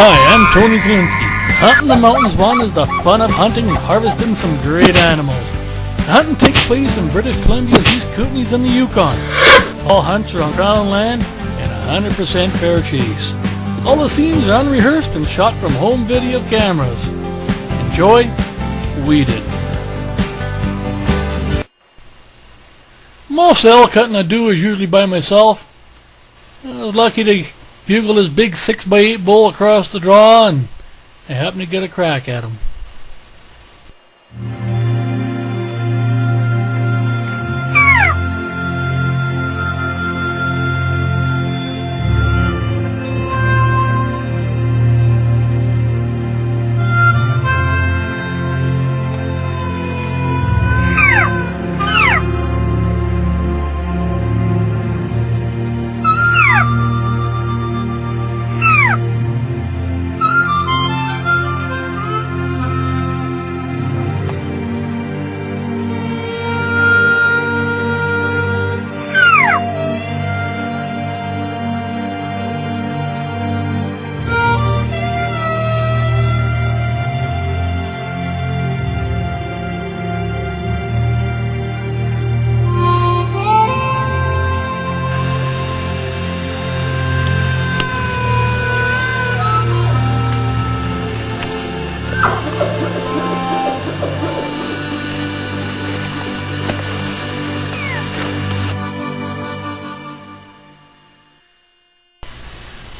Hi, I'm Tony Zielinski. Hunting the Mountains 1 is the fun of hunting and harvesting some great animals. The hunting takes place in British Columbia's East Kootenays and the Yukon. All hunts are on Crown land and 100% fair chase. All the scenes are unrehearsed and shot from home video cameras. Enjoy? We did. Most elk hunting I do is usually by myself. I was lucky to bugle this big 6x8 bull across the draw, and I happened to get a crack at him.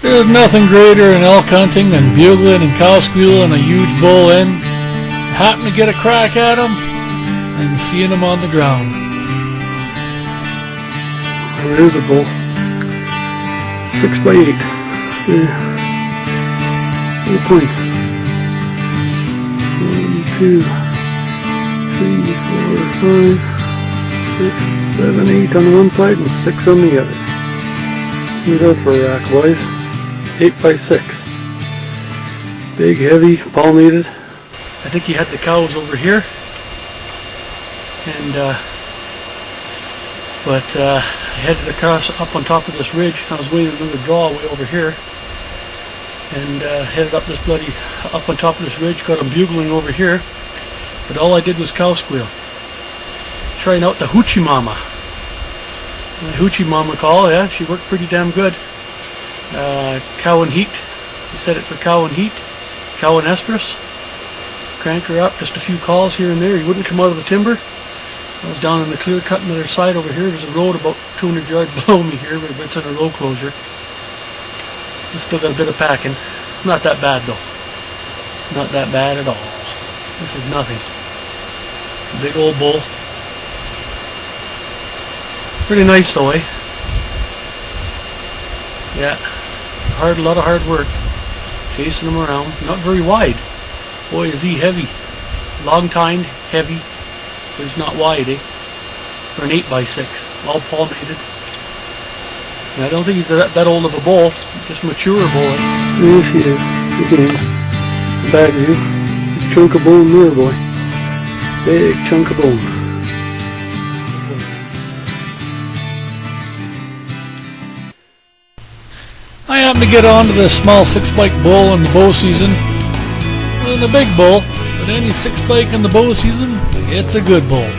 There's nothing greater in elk hunting than bugling and cow squealing a huge bull in, happen to get a crack at him, and seeing him on the ground. There's a bull. 6x8. The point. 1, 2, 3, 4, 5, 6, 7, 8 on one side and 6 on the other. Look out for a rack, boys. 8x6. Big, heavy, palmated. I think he had the cows over here, and I headed across up on top of this ridge. I was waiting for another draw way over here, and headed up this up on top of this ridge. Got him bugling over here, but all I did was cow squeal, trying out the hoochie mama. The hoochie mama call, yeah, she worked pretty damn good. Cow and heat. He set it for cow and heat, cow and estrus. Crank her up, just a few calls here and there. He wouldn't come out of the timber. I was down in the clear cut on the other side over here. There's a road about 200 yards below me here, but it's in a road closure. I still got a bit of packing. Not that bad though. Not that bad at all. This is nothing. Big old bull. Pretty nice though, eh? Yeah. A lot of hard work. Chasing him around. Not very wide. Boy, is he heavy. Long tined, heavy. But he's not wide, eh? For an 8x6. All palmated. And I don't think he's that old of a bull. Just a mature bull, eh? Yes, he is. Again. Bad view. Big chunk of bone there, boy. Big chunk of bone. I happened to get onto this small 6-spike bull in the bow season. It wasn't a big bull, but any 6-spike in the bow season, it's a good bull.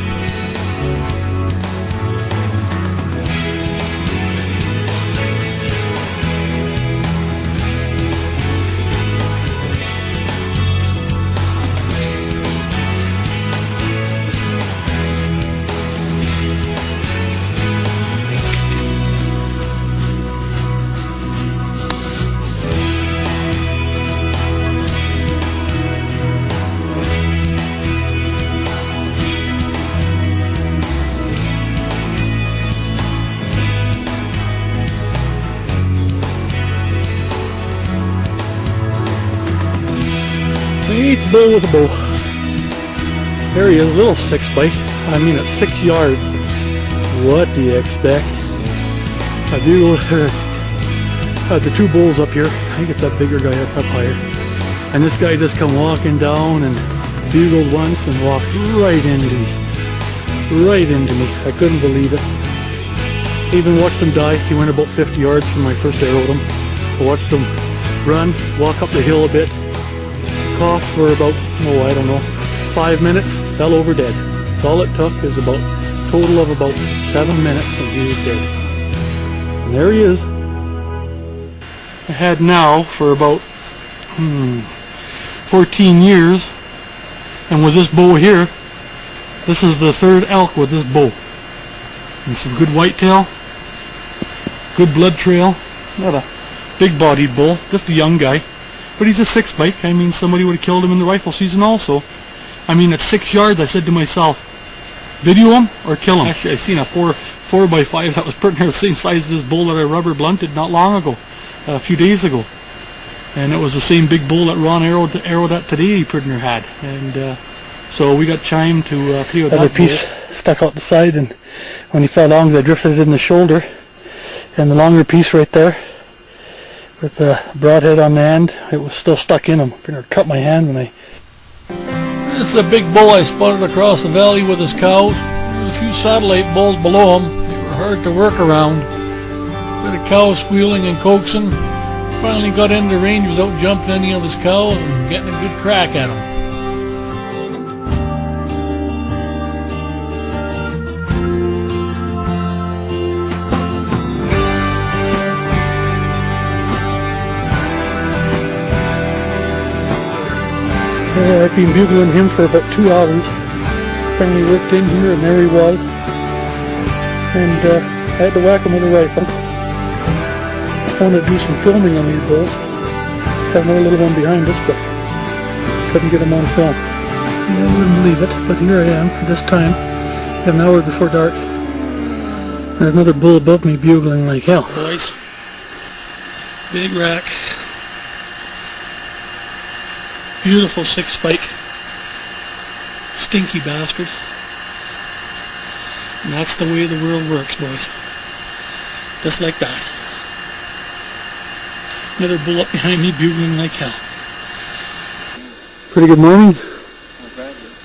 The 8th bull with a bow. There he is, a little 6-spike. I mean at 6 yards. What do you expect? I do the 2 bulls up here. I think it's that bigger guy that's up higher. And this guy just come walking down and bugled once and walked right into me. Right into me. I couldn't believe it. I even watched him die. He went about 50 yards from my first arrow at him. I watched him run, walk up the hill a bit, coughed for about, oh, I don't know, 5 minutes, fell over dead. That's all it took, is about a total of about 7 minutes, and he was dead. And there he is. I had now for about 14 years, and with this bow here, this is the third elk with this bow. And some good whitetail, good blood trail, not a big bodied bull, just a young guy. But he's a 6-spike. I mean, somebody would have killed him in the rifle season also. I mean, at 6 yards, I said to myself, video him or kill him. Actually, I seen a 4x5 that was pretty near the same size as this bull that I rubber blunted not long ago, a few days ago. And it was the same big bull that Ron arrowed at today he pretty near had. And so we got chimed to play with that piece stuck out the side, and when he fell down, I drifted it in the shoulder. And the longer piece right there, with the broadhead on the end, it was still stuck in him. I cut my hand when I... This is a big bull I spotted across the valley with his cows. There was a few satellite bulls below him. They were hard to work around. Bit of cow squealing and coaxing. Finally got into range without jumping any of his cows and getting a good crack at him. I've been bugling him for about 2 hours. Finally worked in here, and there he was. And I had to whack him with a rifle. I wanted to do some filming on these bulls. Have another little one behind us, but couldn't get him on film. I wouldn't believe it, but here I am at this time, an hour before dark. There's another bull above me bugling like hell. Boys, big rack. Beautiful 6-spike, stinky bastard. And that's the way the world works, boys. Just like that. Another bull up behind me bugling like hell. Pretty good morning.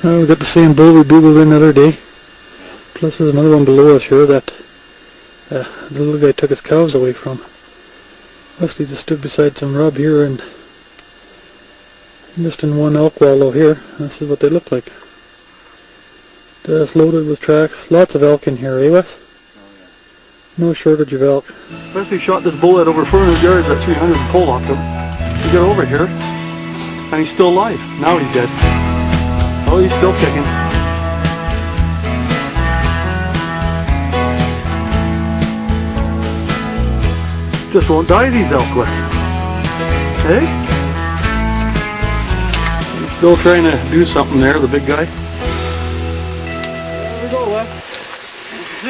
We got the same bull we bugled in the other day. Plus there's another one below us here that the little guy took his cows away from. Wesley just stood beside some rub here, and just in one elk wallow here. This is what they look like. Just loaded with tracks. Lots of elk in here, eh Wes? Oh yeah. No shortage of elk. Wesley shot this bull at over 400 yards at 300 and pole locked him. He got over here, and he's still alive. Now he's dead. Oh, he's still kicking. Just won't die, these elk, Wes. Hey? Still trying to do something there, the big guy. There we go, Wes.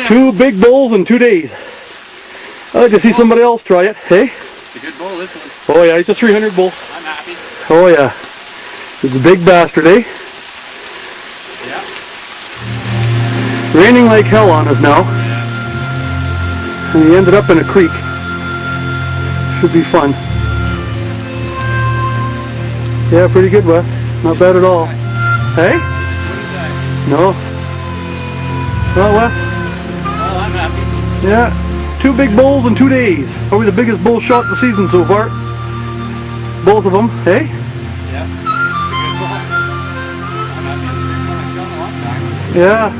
2 big bulls in 2 days. I'd like to see somebody else try it, hey? It's a good bull, this one. Oh yeah, he's a 300 bull. I'm happy. Oh yeah. He's a big bastard, eh? Yeah. Raining like hell on us now. And he ended up in a creek. Should be fun. Yeah, pretty good, Wes. Not bad at all. Hey? No. Well, Wes? Well, I'm happy. Yeah. 2 big bulls in 2 days. Probably the biggest bull shot of the season so far. Both of them, hey? Yeah. It's a good bull. I'm happy. I've shot a long time. Yeah.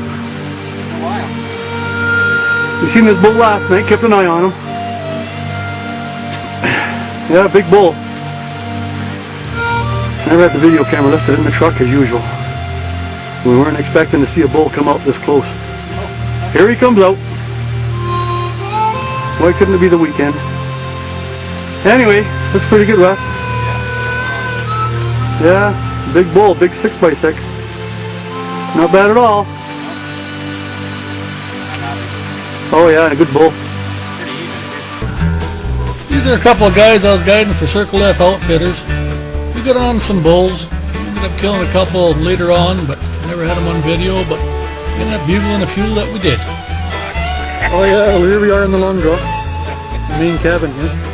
A while. You seen this bull last night, kept an eye on him. Yeah, big bull. Never had the video camera lifted in the truck as usual. We weren't expecting to see a bull come out this close. Here he comes out. Why couldn't it be the weekend? Anyway, that's pretty good, Wes. Yeah, big bull, big 6x6. Not bad at all. Oh yeah, a good bull. These are a couple of guys I was guiding for Circle F Outfitters. We got on some bulls. We ended up killing a couple later on, but never had them on video, but we ended up bugling a few that we did. Oh yeah, well here we are in the long draw. The main cabin here.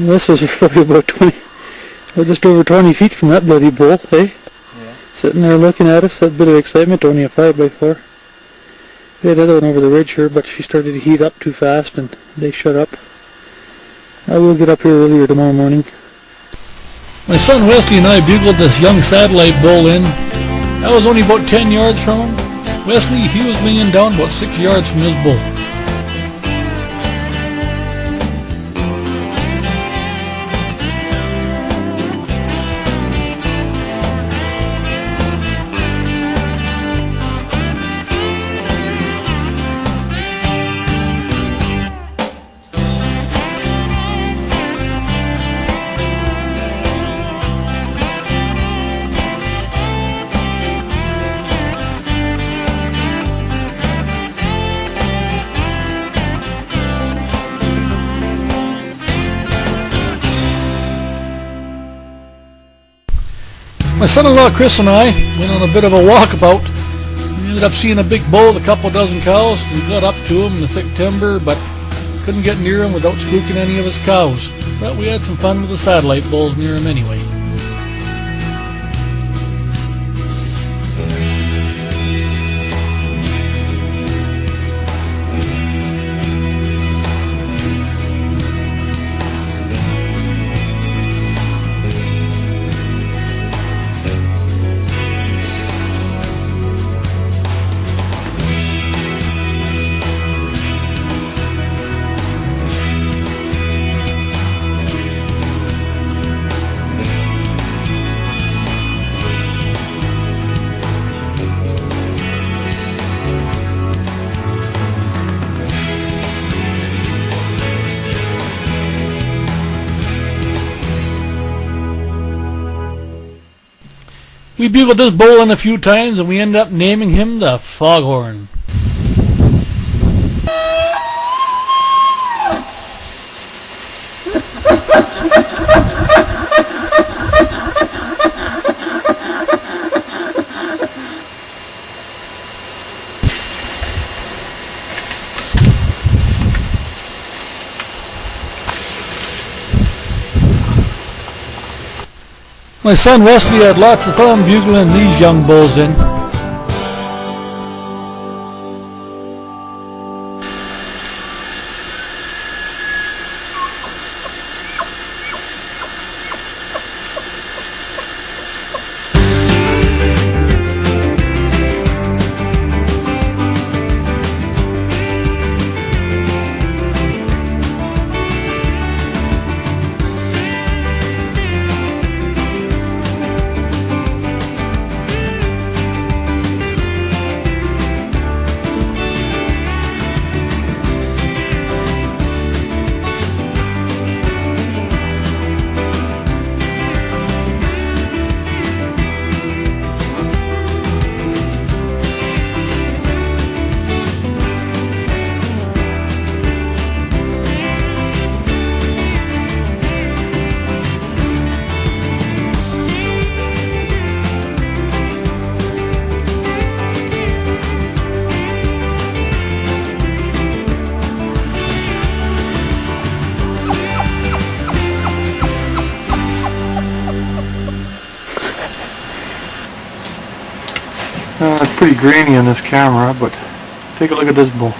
This was probably about 20, or just over 20 feet from that bloody bull, eh? Yeah. Sitting there looking at us, that bit of excitement, only a 5x4. We had another one over the ridge here, but she started to heat up too fast and they shut up. I will get up here earlier tomorrow morning. My son Wesley and I bugled this young satellite bull in. I was only about 10 yards from him. Wesley, he was winging down about 6 yards from his bull. My son-in-law Chris and I went on a bit of a walkabout. We ended up seeing a big bull with a couple dozen cows. We got up to him in the thick timber, but couldn't get near him without spooking any of his cows. But we had some fun with the satellite bulls near him anyway. We bugled this bull in a few times and we ended up naming him the Foghorn. My son Wesley had lots of fun bugling these young bulls in. It's pretty grainy on this camera, but take a look at this bull.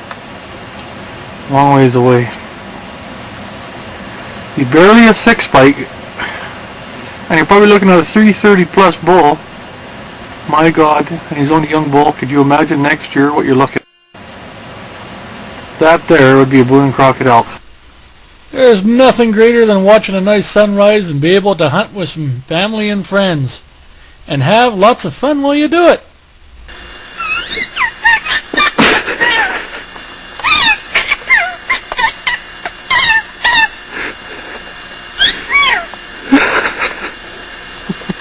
Long ways away. He's barely a 6-spike, and you're probably looking at a 330 plus bull. My God, and he's only a young bull. Could you imagine next year what you're looking at? That there would be a blue and crockett elk. There's nothing greater than watching a nice sunrise and be able to hunt with some family and friends. And have lots of fun while you do it.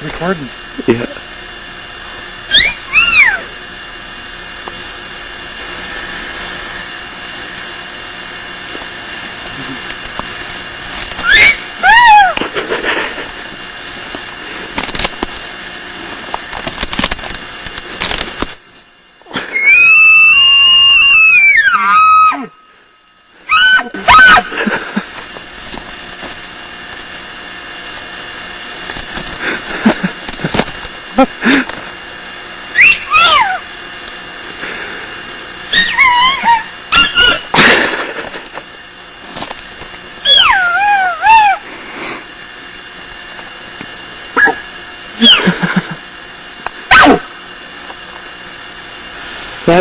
Recording. Yeah. That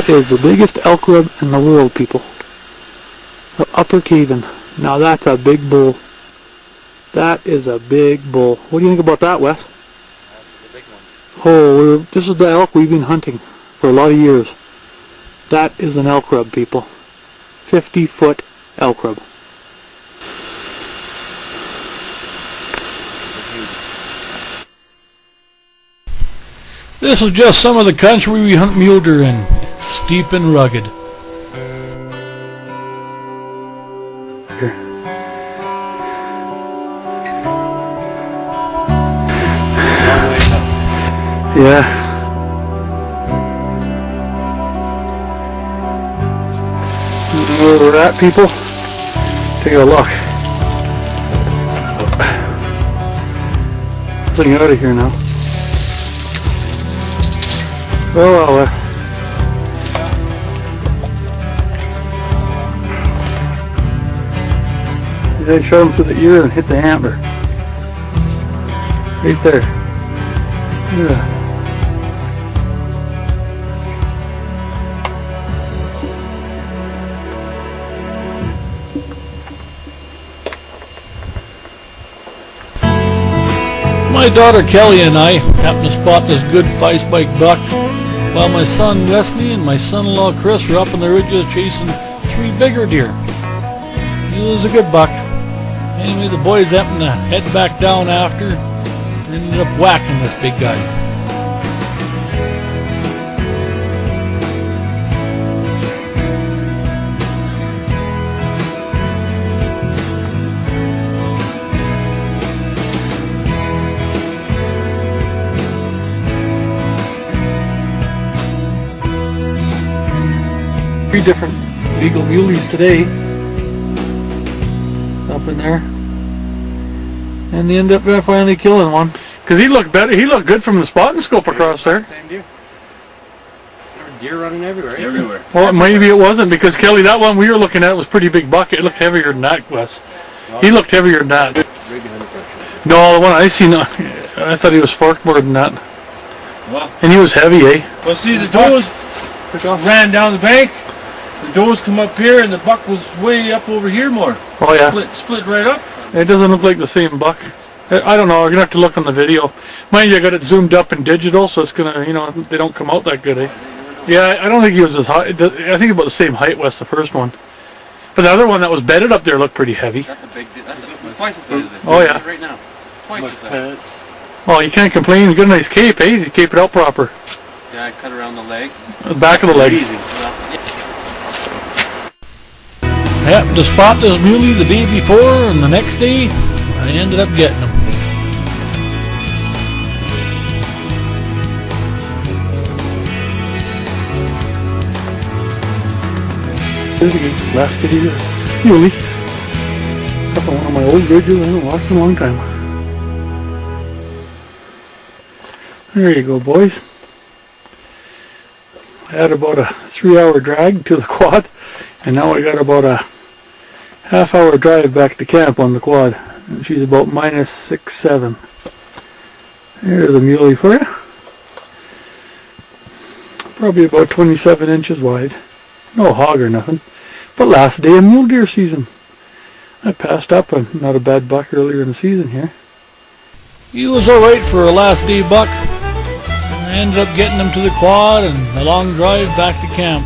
is the biggest elk rub in the world, people. The Upper Caven. Now that's a big bull. That is a big bull. What do you think about that, Wes? That's the big one. Oh, this is the elk we've been hunting for a lot of years. That is an elk rub, people. 50-foot elk rub. This is just some of the country we hunt mule deer in. It's steep and rugged. Yeah. You know where we're at, people? Take a look. Getting out of here now. Oh well. They shot him through the ear and hit the antler. Right there. Yeah. My daughter Kelly and I happened to spot this good 5-spike buck while my son Wesley and my son-in-law Chris were up on the ridges chasing 3 bigger deer. He was a good buck. Anyway, the boys happened to head back down after and ended up whacking this big guy. Three different beagle muleys today up in there, and they end up finally killing one because he looked better. He looked good from the spotting scope across there. Same deer. There were deer running everywhere. Well, maybe it wasn't because Kelly, that one we were looking at was pretty big buck. It looked heavier than that, Wes. He looked heavier than that. No, the one I seen, I thought he was forked more than that. Well, and he was heavy, eh? well, see, the does ran down the bank. The does come up here, and the buck was way up over here more. Oh yeah. Split right up. It doesn't look like the same buck. I don't know. You're gonna have to look on the video. Mind you, I got it zoomed up in digital, so it's gonna, you know, they don't come out that good, eh? Yeah, I don't think he was as high. I think about the same height was the first one. But the other one that was bedded up there looked pretty heavy. That's a big deer. That's twice the size of this. Oh yeah. Right now. Twice the size. Oh, you can't complain. You got a nice cape, eh? You cape it out proper. Yeah, I cut around the legs. The back of the legs. Easy. I happened to spot this muley the day before, and the next day I ended up getting him. There's a last video muley. Up on one of my old ridges. I haven't watched in a long time. There you go, boys. I had about a 3-hour drag to the quad, and now I got about a half-hour drive back to camp on the quad. And she's about -6.7. There's a muley for you. Probably about 27 inches wide. No hog or nothing. But last day of mule deer season. I passed up a not a bad buck earlier in the season here. He was alright for a last day buck. I ended up getting him to the quad and a long drive back to camp.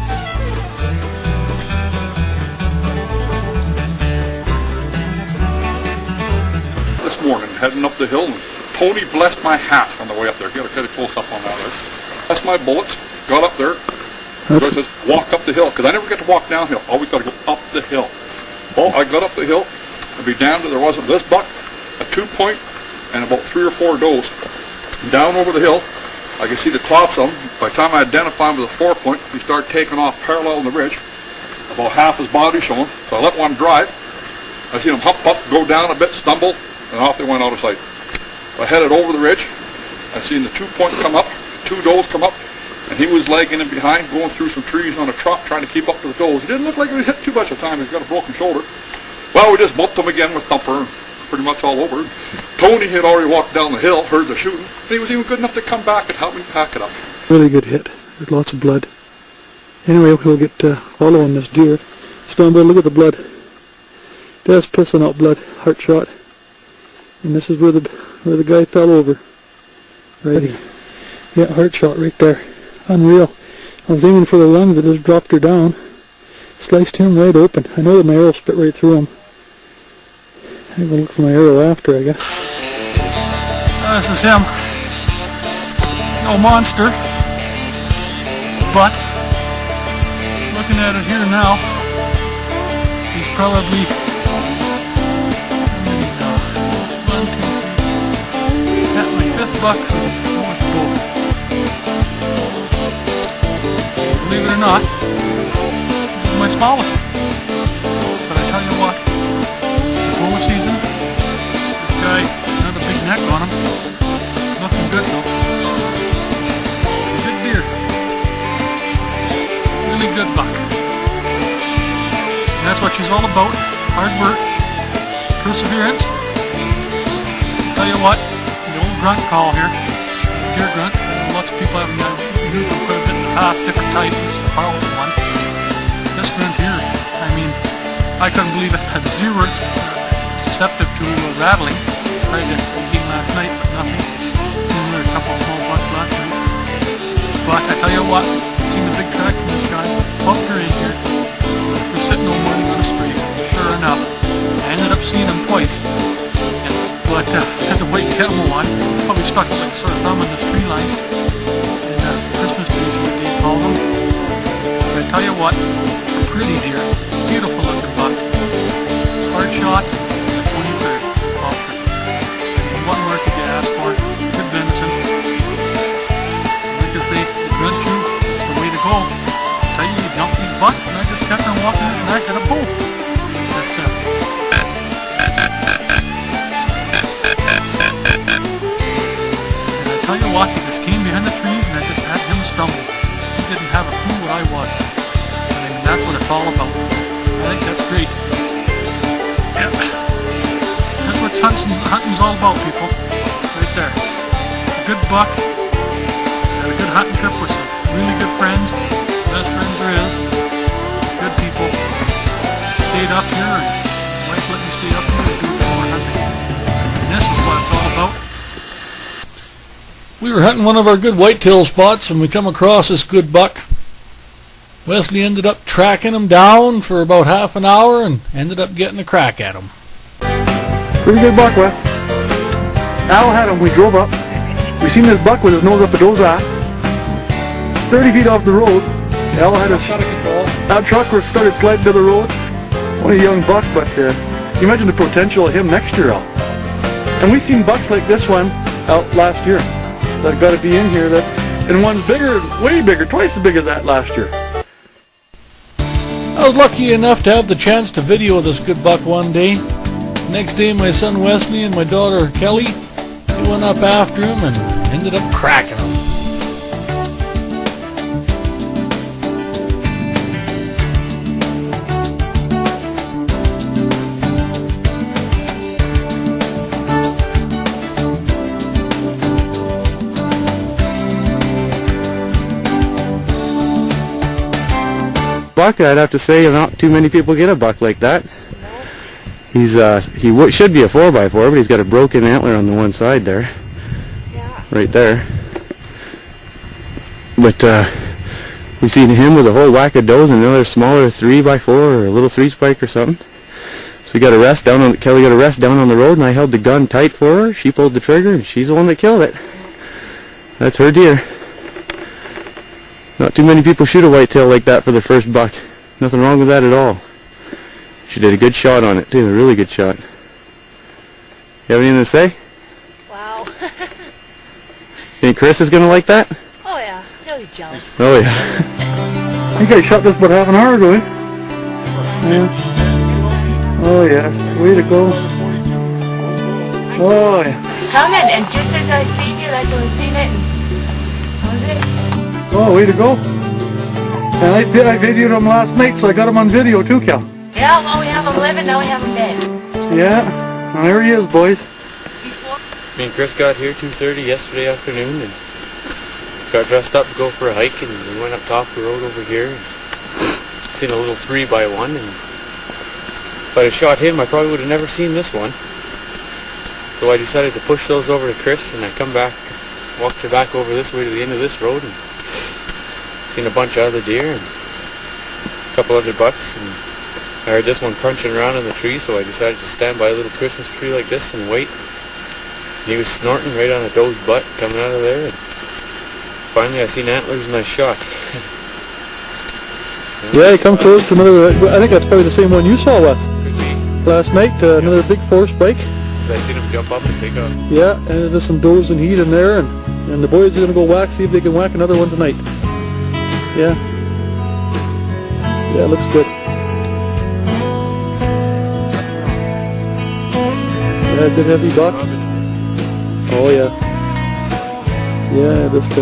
This morning, heading up the hill, and Tony blessed my hat on the way up there. Get a kind of close up on that there. Blessed my bullets, got up there. So it says, walk up the hill, because I never get to walk downhill. Always got to go up the hill. Well, I got up the hill, I'd be down to, there wasn't this buck, a 2-point, and about 3 or 4 does. Down over the hill, I could see the tops of them. By the time I identified him with a 4-point, he started taking off parallel on the ridge, about half his body showing. So I let one drive. I seen him hop up, go down a bit, stumble, and off they went out of sight. I headed over the ridge. I seen the 2-point come up. two does come up, and he was lagging in behind, going through some trees on a trot, trying to keep up to the does. He didn't look like he was hit too much of the time. He's got a broken shoulder. Well, we just bumped him again with Thumper, pretty much all over. Tony had already walked down the hill, heard the shooting, and he was even good enough to come back and help me pack it up. Really good hit. There's lots of blood. Anyway, we'll get following this deer. Stand by, look at the blood. That's pissing out blood. Heart shot. And this is where the guy fell over. Right. Yeah, heart shot right there. Unreal. I was aiming for the lungs, it just dropped her down. Sliced him right open. I know that my arrow spit right through him. I'm gonna look for my arrow after, I guess. This is him. No monster. But, looking at it here now, he's probably, at my 5th buck with both. Believe it or not, this is my smallest. But I tell you what, the bow season, this guy, not a big neck on him, it's looking good though. It's a good deer. Really good buck. And that's what she's all about. Hard work, perseverance. Tell you what, the old grunt call here, deer grunt. I know lots of people have used them quite a bit in the past, different types. This is a powerful one. This grunt here, I mean, I couldn't believe it. The deer were susceptible to rattling. Tried to eat last night, but nothing. Seen there a couple small bucks last night. But I tell you what, seen a big track from this guy. Bumped her in here. We're sitting all morning on a street. Sure enough, I ended up seeing him twice. But I had the white camel on. Probably stuck like sort of thumb on this tree line. And Christmas trees, what they call them. But I tell you what, a pretty deer. Beautiful looking buck. Hard shot, 23rd. Offer. What more could you ask for? Good venison. Like I say, the grunt shoe, it's the way to go. I tell you, you dump these bucks, and I just kept on walking it, and I got a bull. Just and I tell you what, he just came behind the trees, and I just had him stumble. He didn't have a clue what I was. I mean, that's what it's all about. I think that's great. Yep. That's what hunting's all about, people. Right there. A good buck. Had a good hunting trip with some really good friends. Best friends there is. Good people. Stayed up here, and my wife let me stay up here and do a bit more hunting. And this is what it's all about. We were hunting one of our good whitetail spots, and we come across this good buck. Wesley ended up tracking him down for about half an hour and ended up getting a crack at him. Pretty good buck, Wes. Al had him. We drove up. We seen this buck with his nose up a doe's ass. 30 feet off the road. Al had his that truck was started sliding to the road. Only a young buck, but you imagine the potential of him next year, Al. And we seen bucks like this one out last year that got to be in here. And one's bigger, way bigger, twice as big as that last year. I was lucky enough to have the chance to video this good buck one day. Next day, my son Wesley and my daughter Kelly, they went up after him and ended up cracking him. Buck, I'd have to say not too many people get a buck like that. He's he should be a 4x4, but he's got a broken antler on the one side there. Yeah. Right there. But we've seen him with a whole whack of does and another smaller 3x4 or a little 3-spike or something. So we got a rest down on Kelly got a rest down on the road, and I held the gun tight for her. She pulled the trigger, and she's the one that killed it. That's her deer. Not too many people shoot a whitetail like that for their first buck. Nothing wrong with that at all. She did a good shot on it too, a really good shot. You have anything to say? Wow. Think Chris is gonna like that? Oh yeah, he'll be jealous. Oh yeah. I think I shot this about half an hour ago. Yeah. Oh yeah, way to go. Oh yeah. Come in, and just as I seen you, that's when I seen it. And that was Oh, way to go. And I videoed him last night, so I got him on video too, Cal. Yeah, well, we have him living, now we have him dead. Yeah, well, there he is, boys. Me and Chris got here 2:30 yesterday afternoon and got dressed up to go for a hike, and we went up top the road over here and seen a little 3x1, and if I'd have shot him I probably would have never seen this one. So I decided to push those over to Chris, and I come back, walked back over this way to the end of this road and seen a bunch of other deer and a couple other bucks, and I heard this one crunching around in the tree, so I decided to stand by a little Christmas tree like this and wait. He was snorting right on a doe's butt coming out of there. And finally I seen antlers and I shot. Yeah, he come close to another, I think that's probably the same one you saw, Wes. Could be. Last night, another big 4-spike. I seen him jump up and take off. Yeah, and there's some does and heat in there, and the boys are going to go whack, see if they can whack another one tonight. Yeah. Yeah, looks good. Yeah, good heavy buck. Oh yeah. Yeah, just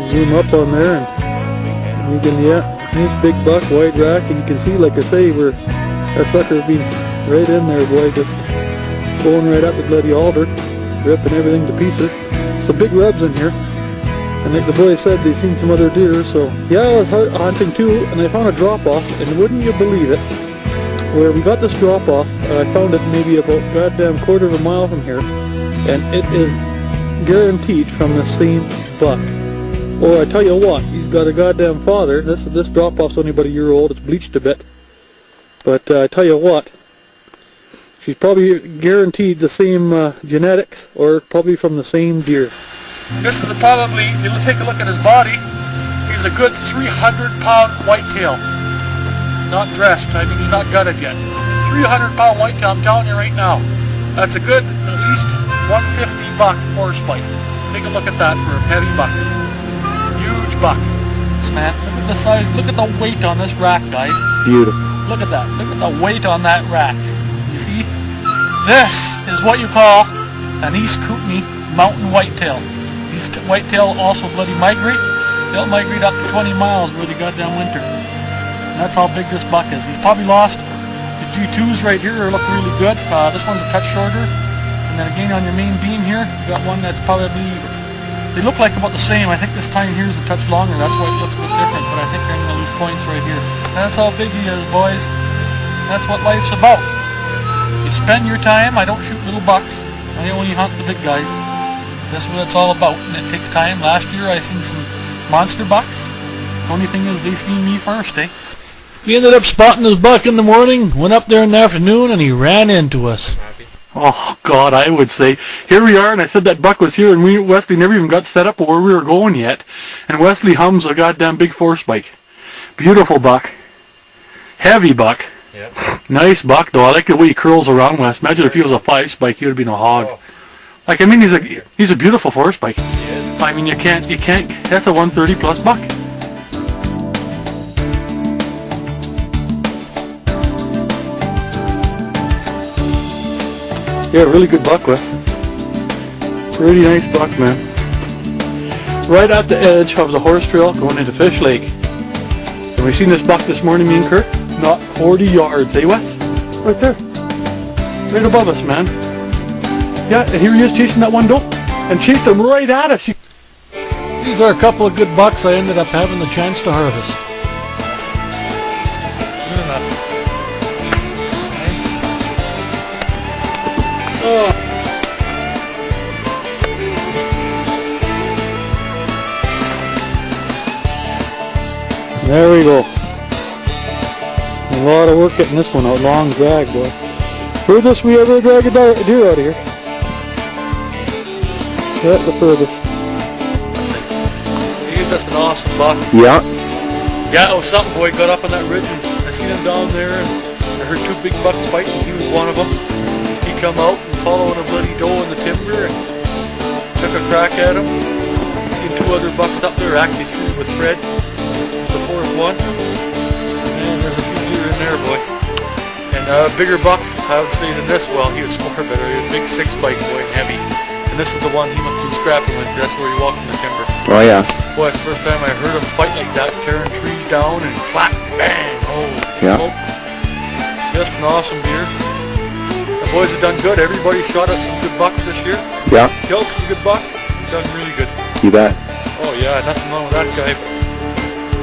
zoom up on there, and you can, yeah, nice big buck, wide rack, and you can see, like I say, where that sucker's been right in there, boy, just going right up the bloody alder, ripping everything to pieces. Some big rubs in here, and like the boys said, they seen some other deer. So yeah, I was hunting too, and I found a drop off, and wouldn't you believe it, where we got this drop off, I found it maybe about goddamn quarter of a mile from here, and it is guaranteed from the same buck. Or I tell you what, he's got a goddamn father. This drop off's only about a year old. It's bleached a bit, but I tell you what, she's probably guaranteed the same genetics, or probably from the same deer. This is probably, if you take a look at his body, he's a good 300-pound whitetail. Not dressed, I mean he's not gutted yet. 300-pound whitetail, I'm telling you right now. That's a good, at least 150 buck 4-spike. Take a look at that for a heavy buck. Huge buck. Man, look at the size, look at the weight on this rack, guys. Beautiful. Look at that, look at the weight on that rack. You see? This is what you call an East Kootenay mountain whitetail. These whitetail also bloody migrate. They'll migrate up to 20 miles where they got down winter. And that's how big this buck is. He's probably lost. The G2s right here look really good. This one's a touch shorter. And then again on your main beam here, you got one that's probably, they look like about the same. I think this time here is a touch longer. That's why it looks a bit different. But I think I'm going to lose points right here. That's how big he is, boys. That's what life's about. You spend your time. I don't shoot little bucks. I only hunt the big guys. That's what it's all about, and it takes time. Last year I seen some monster bucks. The only thing is they seen me first, eh? We ended up spotting this buck in the morning, went up there in the afternoon, and he ran into us. Oh God, I would say, here we are, and I said that buck was here, and Wesley never even got set up where we were going yet, and Wesley hums a goddamn big 4-spike. Beautiful buck. Heavy buck. Yep. Nice buck though. I like the way he curls around, Wes. Imagine if he was a 5-spike, he would have been a hog. Oh. Like, I mean, he's a beautiful 4-spike. I mean, you can't, that's a 130 plus buck. Yeah, really good buck, Wes. Pretty nice buck, man. Right at the edge of the horse trail going into Fish Lake. And we seen this buck this morning, me and Kurt. Not 40 yards, eh, Wes? Right there. Right above us, man. Yeah, and here he is chasing that one doe. And chased him right at us. These are a couple of good bucks I ended up having the chance to harvest. Good enough. Oh. There we go. A lot of work getting this one out. Long drag, boy. Furthest we ever drag a deer out of here. That's the furthest. He's just an awesome buck. Yeah. Yeah, it was something, boy. Got up on that ridge and I seen him down there and I heard 2 big bucks fighting. He was one of them. He come out and following a bloody doe in the timber and took a crack at him. Seen 2 other bucks up there, actually 3 with Fred. This is the 4th one. And there's a few deer in there, boy. And a bigger buck, I would say, than this. Well, he was more better. He was a big 6-spike, boy, and heavy. And this is the one he went through scrapping with. That's where he walked in the timber. Oh yeah. Boy, it's the first time I heard them fight like that, tearing trees down and clap, bang. Oh, Yeah. smoke. Just an awesome deer. The boys have done good. Everybody shot at some good bucks this year. Yeah. Killed some good bucks. Done really good. You bet. Oh yeah, nothing wrong with that guy.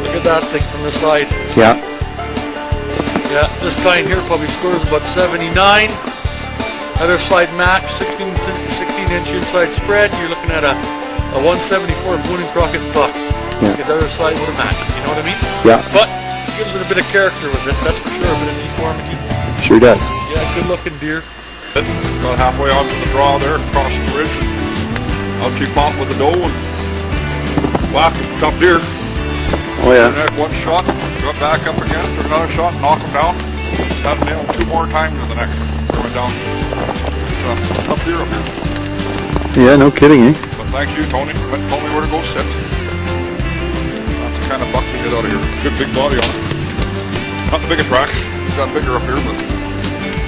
Look at that thing from the side. Yeah. Yeah, this kind here probably scores about 79. Other side match, 16-inch inside spread. You're looking at a 174 Boone and Crockett buck. Yeah. His other side would have matched. You know what I mean? Yeah. But it gives it a bit of character with this. That's for sure. A bit of deformity. Sure does. Yeah, good looking deer. About halfway onto the draw there, across the ridge, and out she popped with the doe and whacked a tough deer. Oh yeah. And one shot, got back up again, took another shot, knocked him down. Got him nailed 2 more times in the next one. Went down. It's a tough deer up here. Yeah, no kidding, eh? But thanks to you, Tony. Went and told me where to go sit. That's the kind of buck we get out of here. Good big body on it. Not the biggest rack. Got bigger up here, but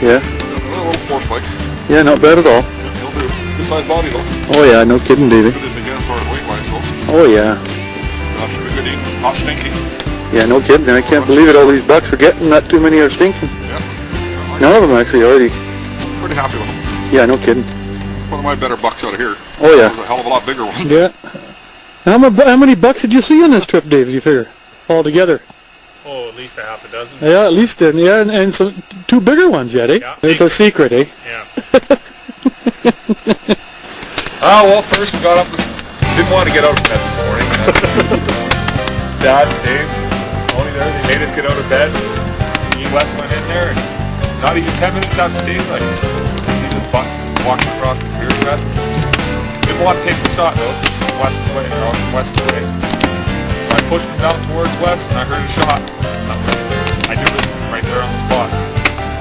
Yeah. a little 4-spike. Yeah, not bad at all. He'll do. Good sized body though. Oh yeah, no kidding, Davey. Good as it gets, sort of weight-wise though. Oh yeah. Should be good eating. Not stinky. Yeah, no kidding. I can't believe it. All these bucks are getting. Not too many are stinking. Yeah. None of them actually already. Pretty happy with them. Yeah, no kidding. One of my better bucks out of here. Oh yeah. There's a hell of a lot bigger one. Yeah. How many bucks did you see on this trip, Dave? You figure all together? Oh, at least a half a dozen. Yeah, at least then. Yeah, and some 2 bigger ones yet, eh? Yeah. It's a secret, eh? Yeah. Well, first we got up, didn't want to get out of bed this morning. Dad, Dave, Tony there, they made us get out of bed. Me and Wes went in there, and not even 10 minutes after daylight, I see this buck walking across the clear cut. Didn't want to take the shot though, west way, or out west way. So I pushed him down towards west, and I heard a shot. I knew it right there on the spot.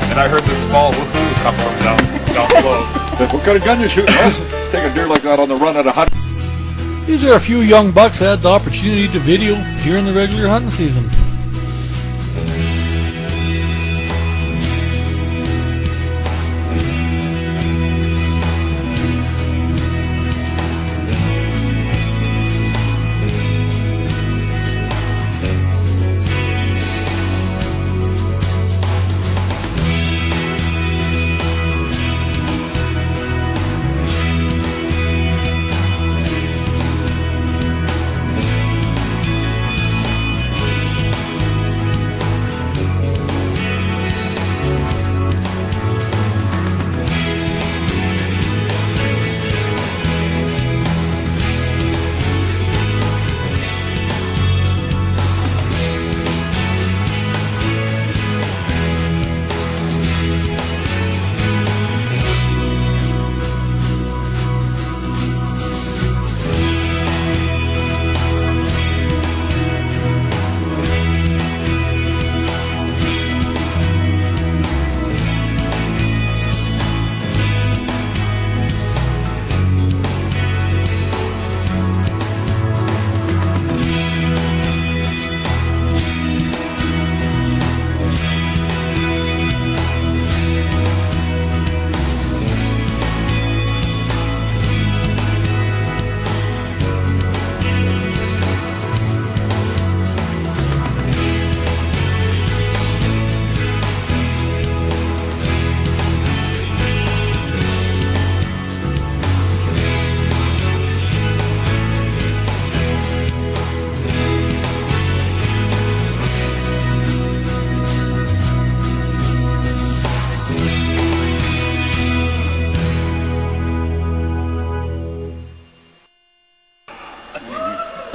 And I heard this small woohoo come from down below. What kind of gun you shooting? Take a deer like that on the run at 100. These are a few young bucks that had the opportunity to video during the regular hunting season.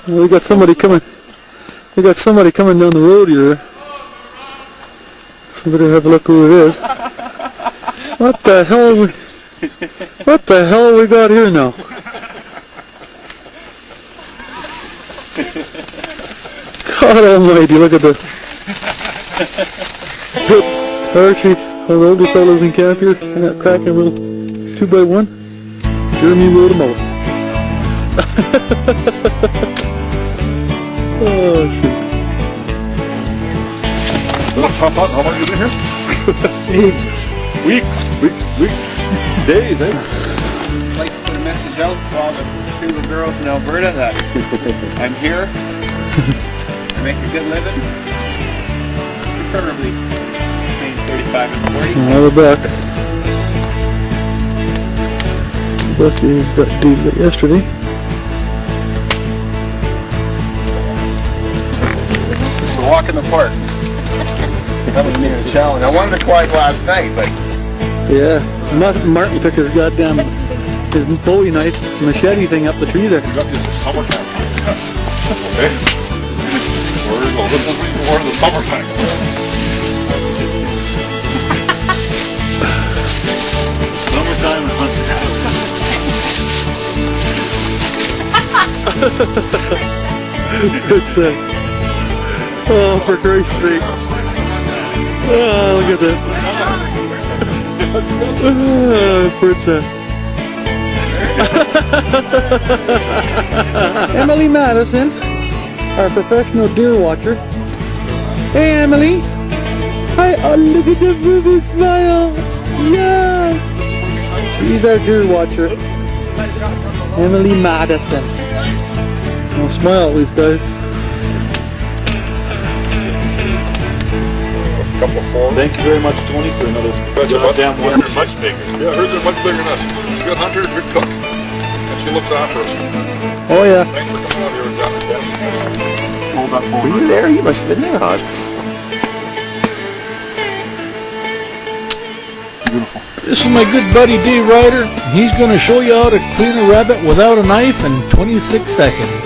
Well, we got somebody coming. We got somebody coming down the road here. So better have a look who it is. What the hell? What the hell we got here now? God Almighty! Look at this. Archie, our older fellows in camp here, and that cracking little 2x1. Jeremy rode him out. Oh shoot. How long have you been here? Ages. Weeks. Days, eh? It's like to put a message out to all the single girls in Alberta that I'm here. I make a good living. Preferably between 35 and 40. Another buck. Buck he got deep yesterday. Just a walk in the park. That was me a challenge. I wanted to climb last night, but Yeah, Martin took his goddamn, his Bowie knife, machete thing up the tree there. We got this summertime. Okay. Well, this is more of the summertime. Summertime and hunting. Princess. Oh, for Christ's sake. Oh, look at this. Princess. Emily Madison, our professional deer watcher. Hey, Emily. Hi, oh, look at the boo-boo smile. Yeah. She's our deer watcher. Emily Madison. Well, smile at least, guys. A couple of four. Thank you very much, Tony, for another goddamn one. They're much bigger. Yeah, hers are much bigger than us. Good hunter, good cook. And she looks after us. Oh, yeah. Thanks for coming out here and got us down. Hold up, were you there? You must have been there, Oz. This is my good buddy Dave Ryder. He's going to show you how to clean a rabbit without a knife in 26 seconds.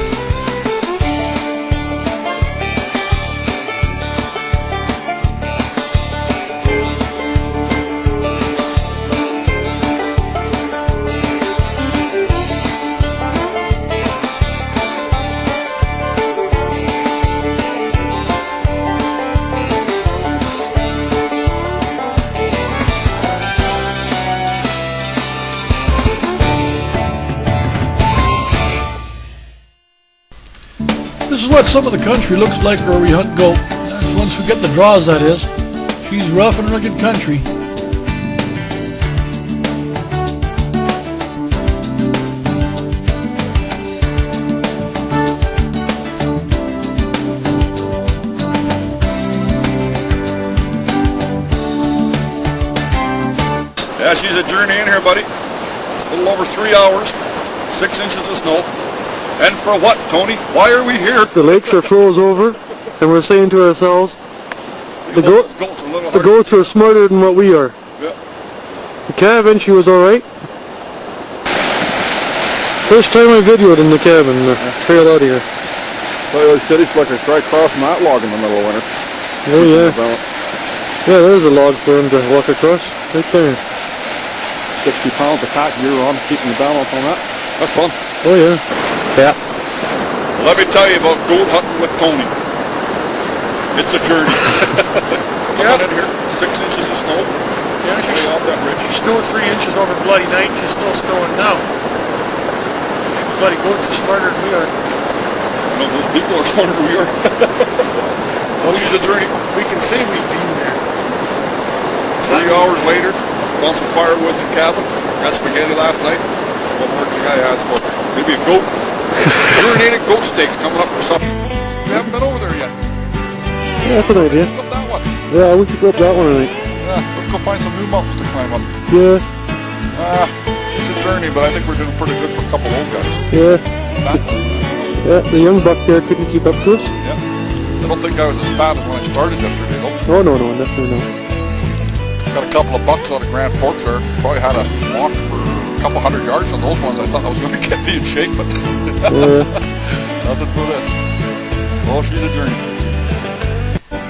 This is what some of the country looks like where we hunt goat. That's once we get the draws, that is. She's rough and rugged country. Yeah, she's a journey in here, buddy. A little over 3 hours, 6 inches of snow. And for what, Tony? Why are we here? The lakes are froze over, and we're saying to ourselves, the goats are smarter than what we are. Yeah. The cabin, she was alright. First time I videoed in the cabin, the trail out here. Well, city slicker, try crossing that log in the middle of winter. Oh yeah. Yeah, there's a log for him to walk across, right there. 60 pounds of pack gear on, keeping the balance on that. That's fun. Oh yeah. Yeah. Let me tell you about goat hunting with Tony. It's a journey. Come on in here, 6 inches of snow. Yeah, Way off that ridge. she snowed 3 inches over Bloody Night. She's still snowing now. Bloody goats are smarter than we are. You know, those people are smarter than we are. Well, she's a journey. We can say we've been there. 3 hours later, found some firewood in the cabin. Got spaghetti last night. What work the guy has for? Maybe a goat. Marinated goat steaks coming up for supper. We haven't been over there yet. Yeah, that's an idea. Look up that one. Yeah, we should go up that one tonight. Yeah, let's go find some new mountains to climb up. Yeah, She's a journey, but I think we're doing pretty good for a couple old guys. yeah. Huh? Yeah, the young buck there couldn't keep up to us. Yeah. I don't think I was as fat as when I started yesterday, though. Oh, no, definitely not. Got a couple of bucks out of Grand Forks there. Probably had a walk for a couple 100 yards on those ones. I thought I was going to get me in shape, but nothing for this. Oh, she's a journey.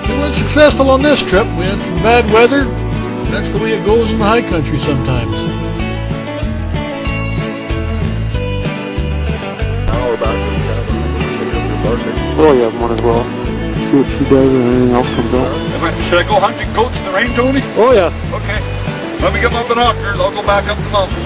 We went successful on this trip. We had some bad weather. That's the way it goes in the high country sometimes. Now we're back to the cabin. Oh, yeah, one as well. See what she does and anything else comes out. Should I go hunting goats in the rain, Tony? Oh, yeah. Okay. Let me get my binoculars. I'll go back up the mountain.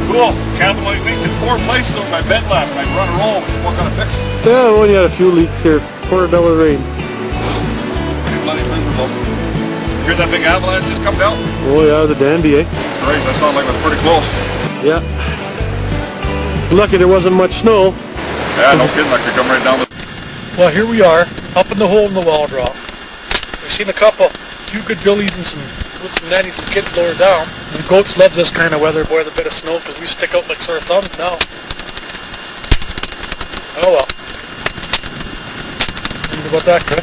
Cool. Cabin light leaked in 4 places on my bed last night. Run her all. What kind of fix? Yeah, we only had a few leaks here. Poured another rain. Pretty bloody miserable. hear that big avalanche just come down? Oh yeah, the dandy, eh? Right, that sounded like it was pretty close. Yeah. Lucky there wasn't much snow. Yeah, no kidding, that could come right down the... Well, here we are, up in the hole in the wall drop. We've seen a few good billies and some nannies and kids lower down. And goats love this kind of weather, boy, the bit of snow, because we stick out like sore thumbs now. Oh well. Think about that, Chris.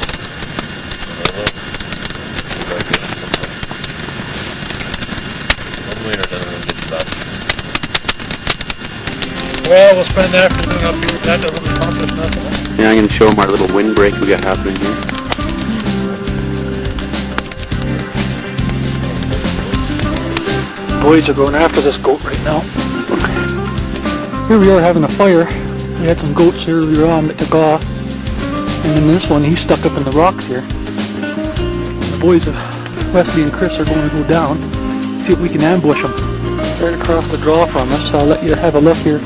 Well, we'll spend the afternoon up here. That doesn't accomplish nothing. Yeah, I'm going to show them our little windbreak we got happening here. Boys are going after this goat right now. Here we are having a fire. We had some goats earlier on that took off. And then this one, he's stuck up in the rocks here. The boys, Wesley and Chris, are going to go down, see if we can ambush him. Right across the draw from us, so I'll let you have a look here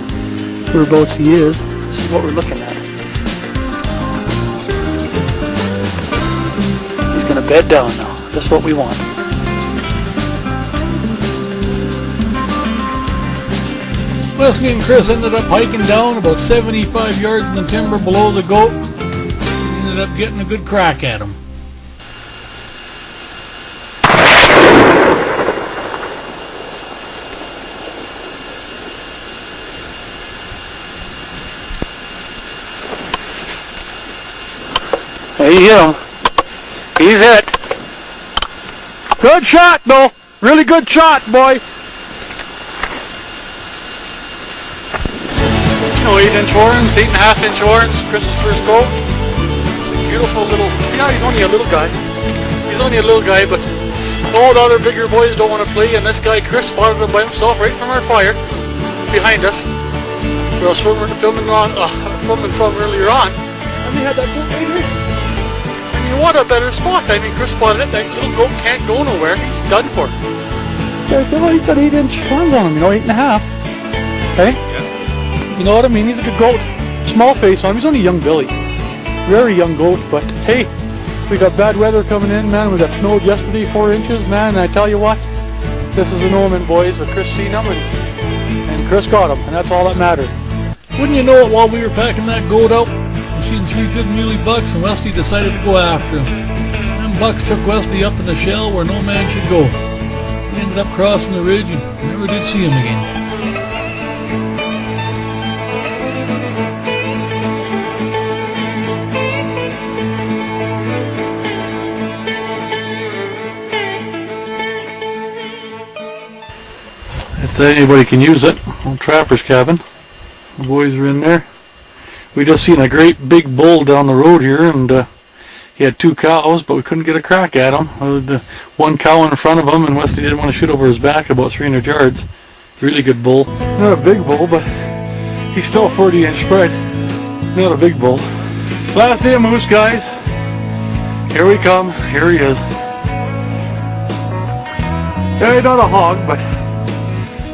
whereabouts he is. See what we're looking at. He's going to bed down now. That's what we want. Wesley and Chris ended up hiking down about 75 yards in the timber below the goat. Ended up getting a good crack at him. There you hit him. He's hit. Good shot, though. Really good shot, boy. 8-inch horns, 8.5-inch horns. Chris's first goat. Beautiful little. Yeah, he's only a little guy. He's only a little guy, but all the other bigger boys don't want to play. And this guy, Chris, spotted him by himself right from our fire behind us. We were filming from earlier on, and we had that goat right here. I mean, what a better spot! I mean, Chris spotted it. That little goat can't go nowhere. He's done for. Yeah, he's got 8-inch horns on him. You know, 8.5. Okay. You know what I mean? He's a good goat. Small face on him. He's only a young billy. Very young goat, but hey, we got bad weather coming in, man. We got snowed yesterday, 4 inches, man. And I tell you what, this is an omen, boys. Chris seen him, and Chris got him, and that's all that mattered. Wouldn't you know it, while we were packing that goat out, we seen 3 good muley bucks, and Wesley decided to go after him. Them bucks took Wesley up in the shell where no man should go. We ended up crossing the ridge and never did see him again. If anybody can use it, old trapper's cabin. The boys are in there. We just seen a great big bull down the road here, and he had 2 cows, but we couldn't get a crack at him. The one cow in front of him, and Wesley didn't want to shoot over his back about 300 yards. Really good bull. Not a big bull, but he's still a 40-inch spread. Not a big bull. Last day of moose, guys. Here we come. Here he is. Yeah, he's not a hog, but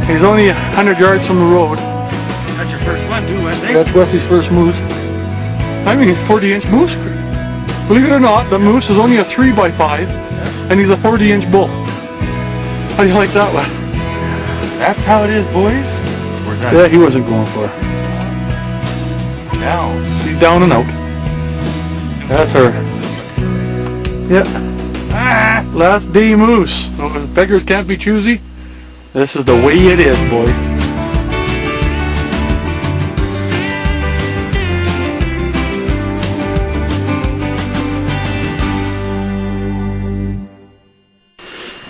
he's only 100 yards from the road. That's your first one, too, Wesley. That's Wesley's first moose. I mean, he's a 40-inch moose. Believe it or not, the moose is only a 3x5, and he's a 40-inch bull. How do you like that one? That's how it is, boys. We're done. Yeah, he wasn't going for it. Down. He's down and out. That's her. Yeah. Last day moose. Beggars can't be choosy. This is the way it is, boys.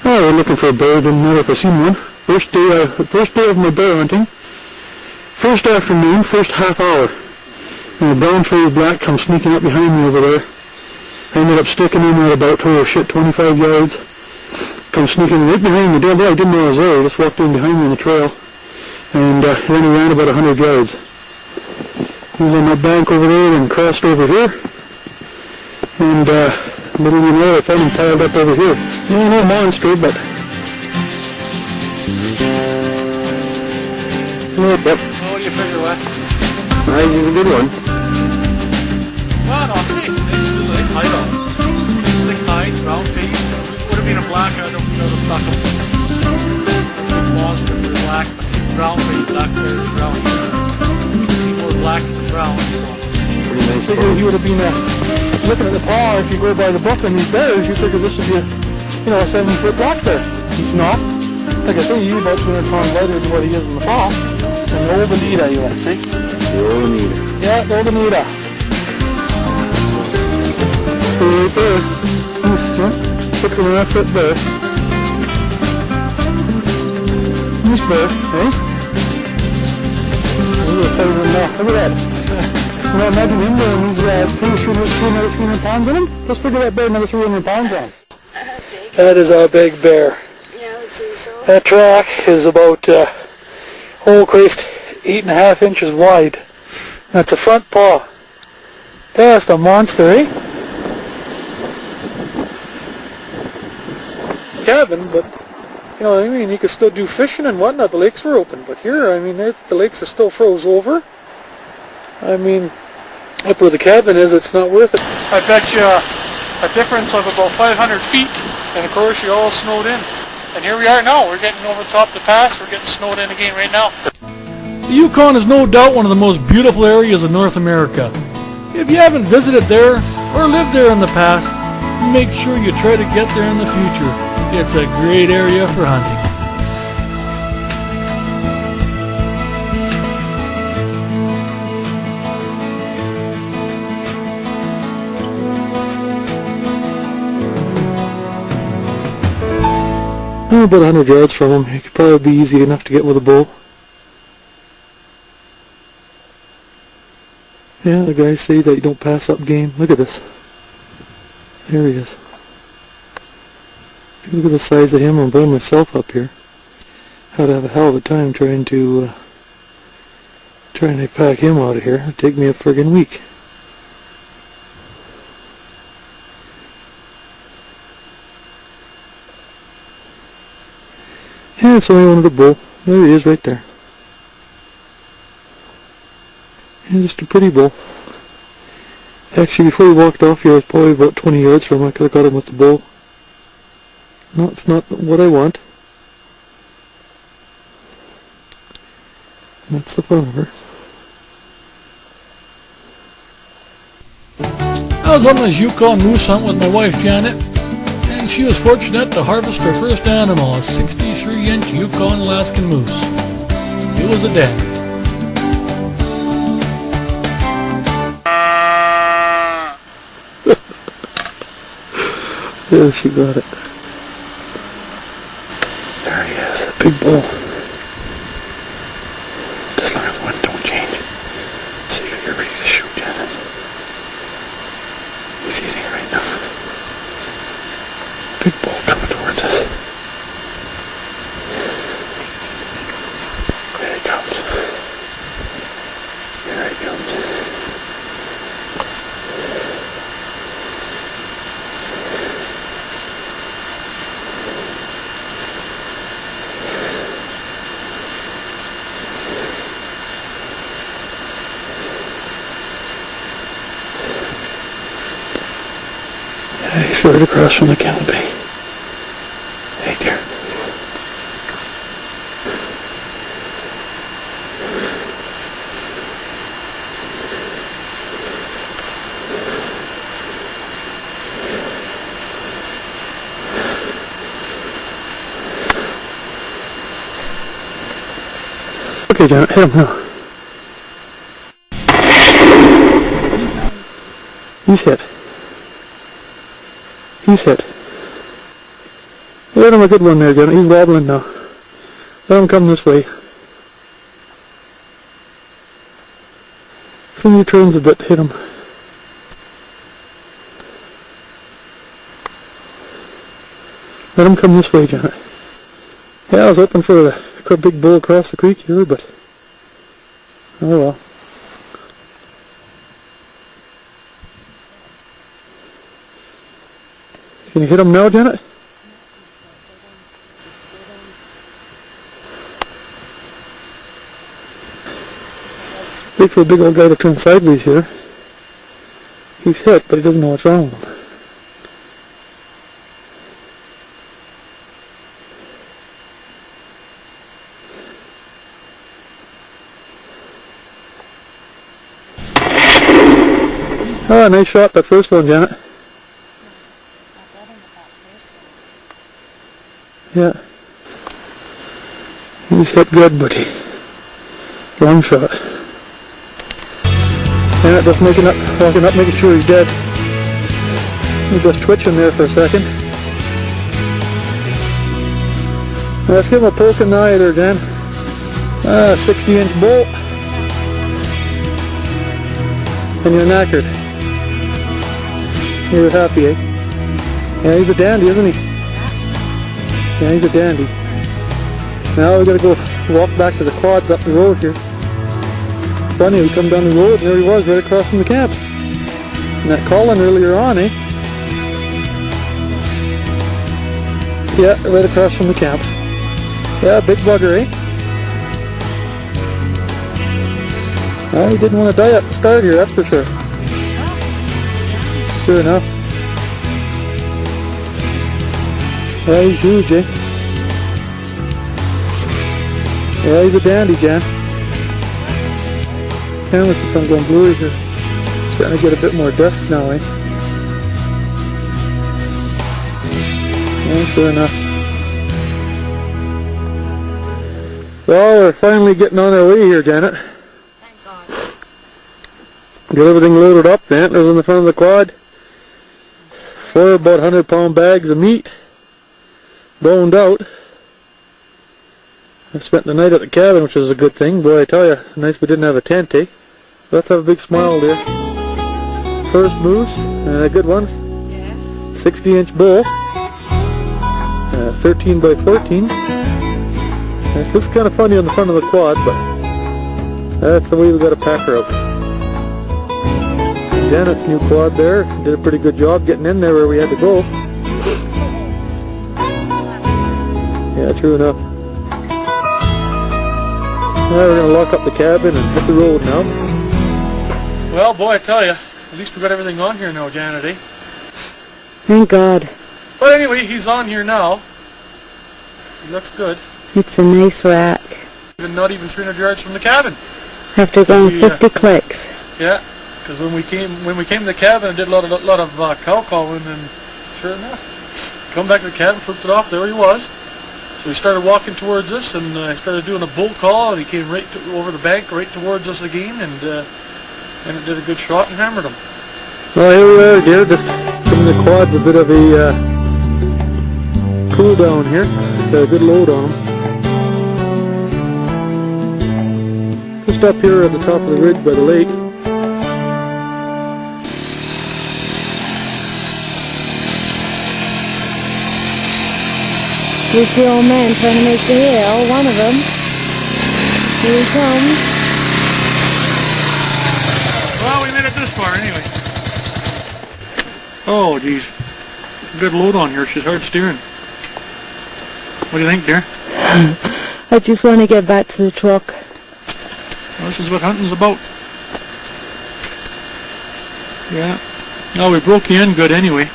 Oh, we're looking for a bear. Didn't know if I seen one. First day of my bear hunting. First afternoon, first half hour. And a brown-faced black comes sneaking up behind me over there. I ended up sticking in at about 25 yards. Comes sneaking right behind me. Devil, I didn't know I was there. I just walked in behind me on the trail. And then he ran about 100 yards. He was on that bank over there and crossed over here. And little you know, I found him piled up over here. No monster, but... Yep. What do you figure, Wes? He's a good one. No, nice hide on. Nice thick hide, round face. would have been a black, I don't know if you stuck him. Monster for black, but brown for black there is brown here. You can see more blacks than browns, so. Pretty nice. I figured he would have been looking at the paw. If you go by the book on these bears, you figure this would be a 7-foot black bear. He's not. Like I say, he's about 200 pounds lighter than what he is in the paw. And the old Anita, you want to see? The old Anita. Yeah, the old Anita. Right there. He's 6.5-foot bear. Nice bear, eh? Look at the size of him now. Look at that. You know, imagine him there and he's another 300 pounds in him. Let's figure that bear another 300 pounds on. That is a big bear. Yeah, I would say so. That track is about whole creased 8.5 inches wide. That's a front paw. That's a monster, eh? Cabin, but you know what I mean, you could still do fishing and whatnot. The lakes were open, but here, I mean, the lakes are still froze over. I mean, up where the cabin is, it's not worth it. I bet you a difference of about 500 feet, and of course you all snowed in. And here we are now, we're getting over the top of the pass, we're getting snowed in again right now. The Yukon is no doubt one of the most beautiful areas of North America. If you haven't visited there, or lived there in the past, make sure you try to get there in the future. It's a great area for hunting. I'm about 100 yards from him. It could probably be easy enough to get with a bow. Yeah, the guys say that you don't pass up game. Look at this. There he is. Look at the size of him. I'm by myself up here. I'd have a hell of a time trying to pack him out of here. It'd take me a friggin' week. Yeah, it's only wanted a bull. There he is right there. Yeah, just a pretty bull. Actually, before he walked off here, I was probably about 20 yards from him. I could have got him with the bull. No, it's not what I want. And that's the fun of her. I was on this Yukon moose hunt with my wife Janet, and she was fortunate to harvest her first animal, a 63-inch Yukon Alaskan moose. It was a dandy. There she got it. There he is, a big bull. As long as the wind don't change. So you gotta get ready to shoot, Janet. He's eating right now. Big bull coming towards us. There he comes. There he comes. He's right across from the canopy. Hey dear. Okay, Janet, hit him now. He's hit. He's hit. Let him a good one there, Janet. He's wobbling now. Let him come this way. As soon as he turns a bit, hit him. Let him come this way, Janet. Yeah, I was hoping for a big bull across the creek here, but oh well. Can you hit him now, Janet? Wait for a big old guy to turn sideways here. He's hit, but he doesn't know what's wrong with him. Oh, nice shot, that first one, Janet. Yeah. He's hit good, buddy. Long shot. Janet just walking up, making sure he's dead. He's just twitching there for a second. Let's give him a poke in the eye there, Jan. 60-inch bull. And you're knackered. You're happy, eh? Yeah, he's a dandy, isn't he? Yeah, he's a dandy. Now we gotta go walk back to the quads up the road here. Funny, we come down the road and there he was, right across from the camp. And that calling earlier on, eh? Yeah, right across from the camp. Yeah, big bugger, eh? Well, he didn't want to die at the start here, that's for sure. Sure enough. Yeah, he's huge, eh? Yeah, he's a dandy, Jan. Camera keeps on going blurry here. Starting to get a bit more dusk now, eh? Yeah, sure enough. Well, we're finally getting on our way here, Janet. Thank God. Get everything loaded up. The antlers in the front of the quad. 4 about 100-pound bags of meat. Boned out. I spent the night at the cabin, which is a good thing. Boy, I tell you, nice we didn't have a tent, eh? Let's have a big smile there. First moose, good ones. Yes. 60-inch bull. 13 by 14. It looks kind of funny on the front of the quad, but that's the way we got to pack her up. Janet's new quad there did a pretty good job getting in there where we had to go. Yeah, true enough. Now we're going to lock up the cabin and hit the road now. Well, boy, I tell you, at least we got everything on here now, Janet, eh? Thank God. But anyway, he's on here now. He looks good. It's a nice rack. Even not even 300 yards from the cabin. After going 50 clicks. Yeah, because when we came to the cabin, I did a lot of cow calling, and sure enough, come back to the cabin, flipped it off. There he was. So he started walking towards us, and I started doing a bull call, and he came right over the bank, right towards us again, and it did a good shot and hammered him. Well, here we are, dear. Just giving the quads a bit of a cool down here. Got a good load on them. Just up here at the top of the ridge by the lake. Here's the old man trying to make the hill, one of them. Here he comes. Well, we made it this far anyway. Oh, geez. Good load on here. She's hard steering. What do you think, dear? I just want to get back to the truck. Well, this is what hunting's about. Yeah. No, we broke you in good anyway.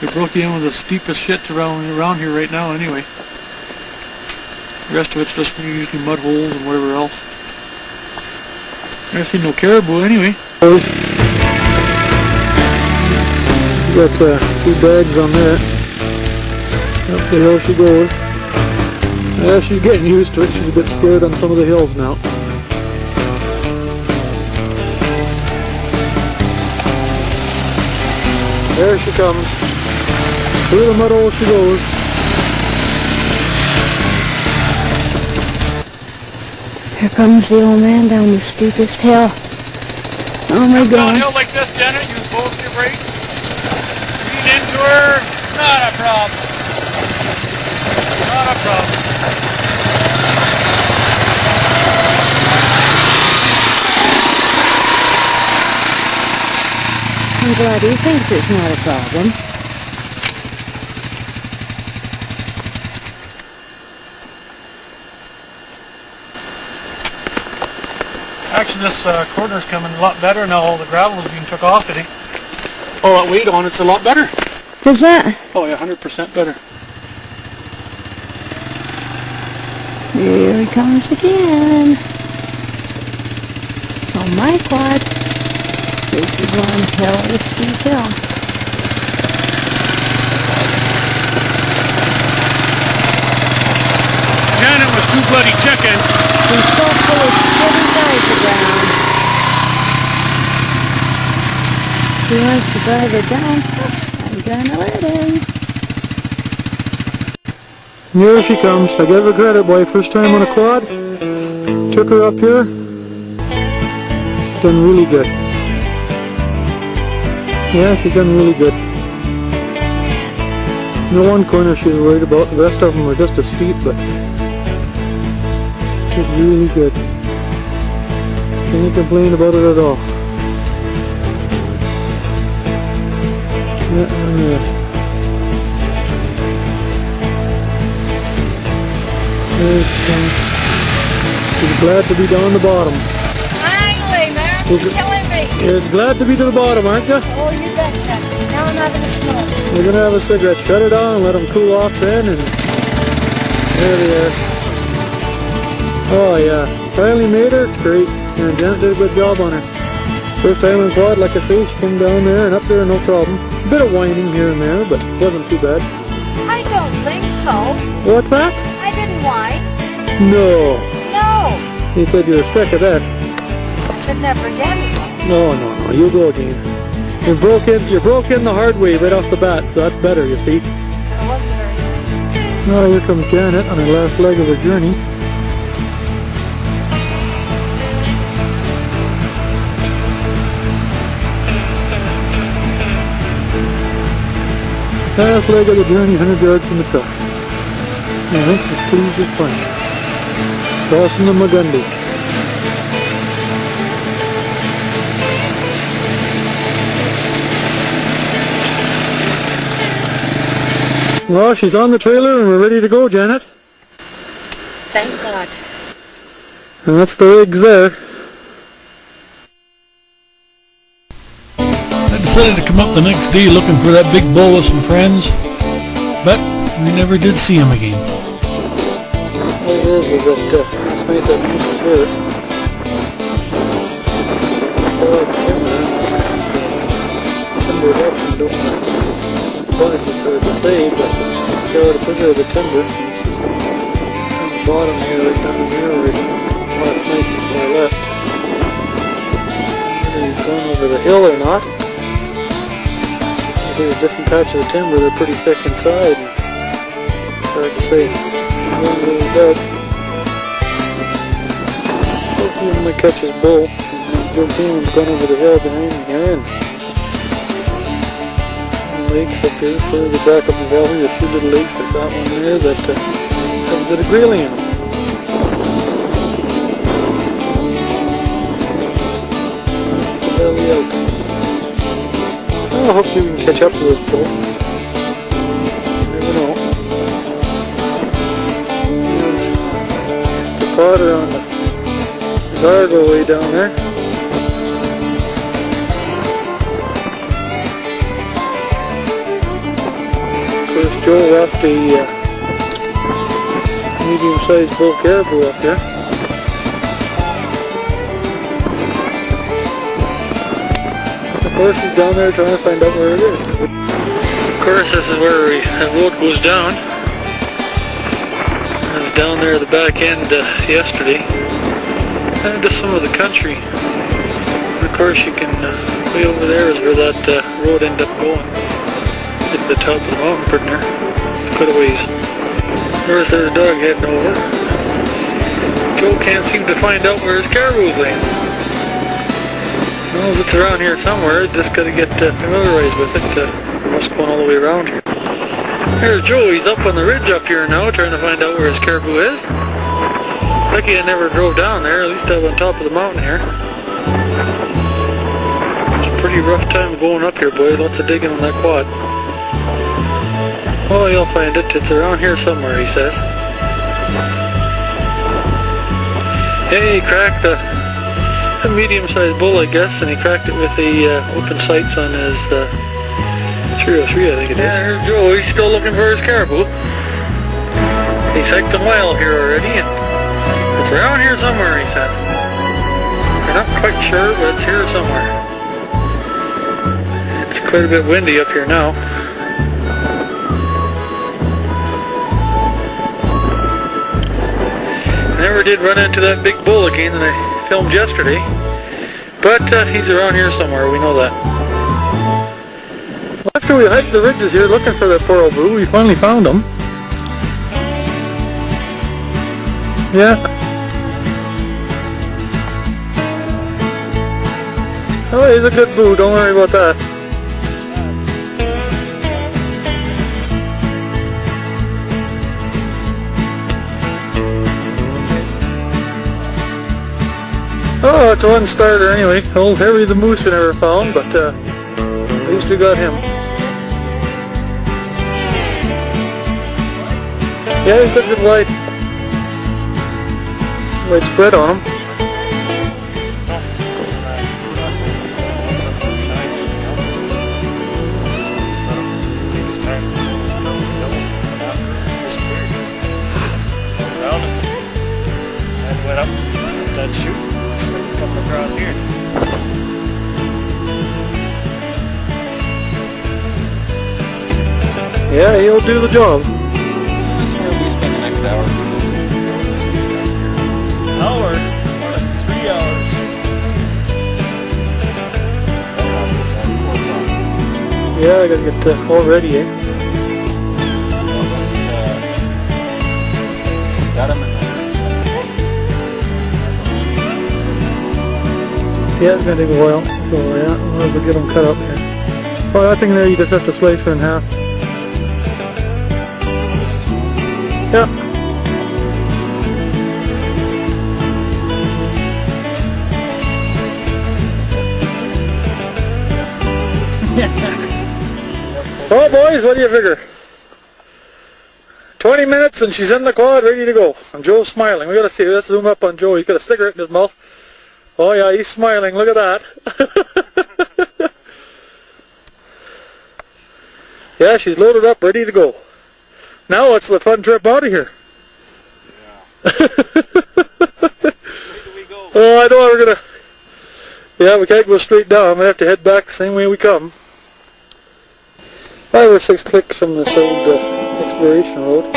We broke you in with the steepest shit around here right now anyway. The rest of it's just usually mud holes and whatever else. Never seen no caribou anyway. Got 2 bags on that. Up the hill she goes. Yeah, she's getting used to it. She's a bit scared on some of the hills now. There she comes. Through the mud hole she goes. Here comes the old man down the steepest hill. Oh my God. Downhill like this, Janet, use both your brakes. Lean into her. Not a problem. Not a problem. I'm glad he thinks it's not a problem. Actually, this corner's coming a lot better now. All the gravel is being took off today. All that weight on it's a lot better. Is that? Oh yeah, 100% better. Here he comes again. On my quad. This is one hell of a steep hill. Janet was too bloody chicken. He's so full of shit he dies around. He wants to drive it down. I'm gonna let him. Here she comes. I give her credit, boy. First time on a quad. Took her up here. She's done really good. Yeah, she's done really good. The one corner she's worried about. The rest of them are just as steep, but she's really good. Can't complain about it at all. Yeah. She's glad to be down the bottom. Finally, man, you're killing me. You're glad to be to the bottom, aren't you? Oh, you betcha. Now I'm having a smoke. We're going to have a cigarette. Shut her down and let them cool off then. And there they are. Oh, yeah. Finally made her. Great. And Janet did a good job on her. First time on quad, like I say, she came down there and up there, no problem. A bit of whining here and there, but it wasn't too bad. I don't think so. What's that? I didn't whine. No. No. You said you were sick of that. I said never again, so. No, you'll go again. You broke in the hard way right off the bat, so that's better, you see. It wasn't very good. Oh, here comes Janet on her last leg of her journey. Last leg of the journey, 100 yards from the truck. I think she's pleased with fun. Crossing the Magundi. Well, she's on the trailer and we're ready to go, Janet. Thank God. And that's the rigs there. I decided to come up the next day looking for that big bull with some friends, but we never did see him again. What it is that last night that moose was here. Still at the camera. Timber up and don't but it's hard to say, but it's got a picture of the timber. This is on the bottom here, right down here, right last night before I left. Whether he's gone over the hill or not. There's different patches of timber, they're pretty thick inside. It's hard to say. One of those dead. Hopefully he might catch his bull. Joe Keenan's gone over the hill behind me here, and lakes up here, further back up the valley, a few little lakes like that one there that have a bit of grayling in them. That's the valley out. Well, hopefully we can catch up to this bull. You never know. There's the Potter on the Zargo way down there. Joe wrapped a medium-sized bull caribou up there. Of course he's down there trying to find out where it is. Of course this is where the road goes down. I was down there at the back end yesterday. And just some of the country. And of course you can, way over there is where that road ended up going. At the top of the mountain pretty near. It's quite a ways. There's the dog heading over. Joe can't seem to find out where his caribou's laying. Knows it's around here somewhere, just got to get familiarized with it. Must go all the way around here. There's Joe, he's up on the ridge up here now, trying to find out where his caribou is. Lucky I never drove down there, at least up on top of the mountain here. It's a pretty rough time going up here, boy. Lots of digging on that quad. Oh, you'll find it. It's around here somewhere, he says. Hey, he cracked a medium-sized bull, I guess, and he cracked it with the open sights on his 303, I think it is. Yeah, here's Joe. He's still looking for his caribou. He's hiked a mile here already, and it's around here somewhere, he said. We're not quite sure, but it's here somewhere. quite a bit windy up here now. Never did run into that big bull again that I filmed yesterday, but he's around here somewhere, we know that. After we hiked the ridges here looking for that poor old boo, we finally found him. Yeah. Oh, he's a good boo, don't worry about that. Oh, it's a one starter anyway. Old Harry the Moose we never found, but at least we got him. Yeah, he's got good light spread on him. Went up that chute, come across here. Yeah, he'll do the job. So this is where we spend the next hour. Hour? More like 3 hours. Yeah, I gotta get all ready, eh? Got him in there. Yeah, it's gonna take a while, so yeah, might as well get them cut up here. Oh, I think there you just have to slice her in half. Yeah. Well, boys, what do you figure? 20 minutes and she's in the quad, ready to go. And Joe's smiling. We gotta see. Let's zoom up on Joe. He's got a cigarette in his mouth. Oh yeah, he's smiling. Look at that. Yeah, she's loaded up, ready to go. Now it's the fun trip out of here. Yeah. Where do we go? Oh, I know we're gonna... Yeah, we can't go straight down. I'm gonna have to head back the same way we come. 5 or 6 clicks from this old exploration road.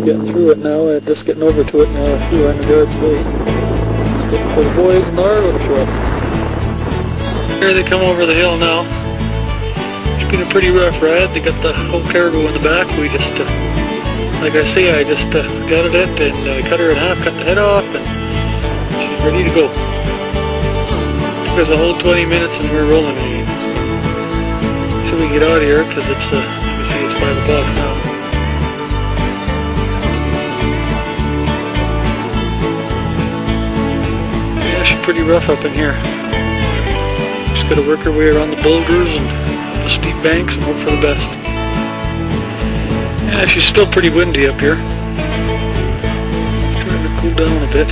Getting through it now, just getting over to it now, a few hundred yards away. Just waiting for the boys and Arlo to show up. Here they come over the hill now. It's been a pretty rough ride. They got the whole caribou in the back. We just, like I say, I just gutted it and cut her in half, cut the head off, and she's ready to go. Took us a whole 20 minutes and we're rolling again. So we get out of here because it's, you can see it's 5 o'clock now. Yeah, she's pretty rough up in here. Just got to work her way around the boulders and the steep banks and hope for the best. Yeah, she's still pretty windy up here. Trying to cool down a bit.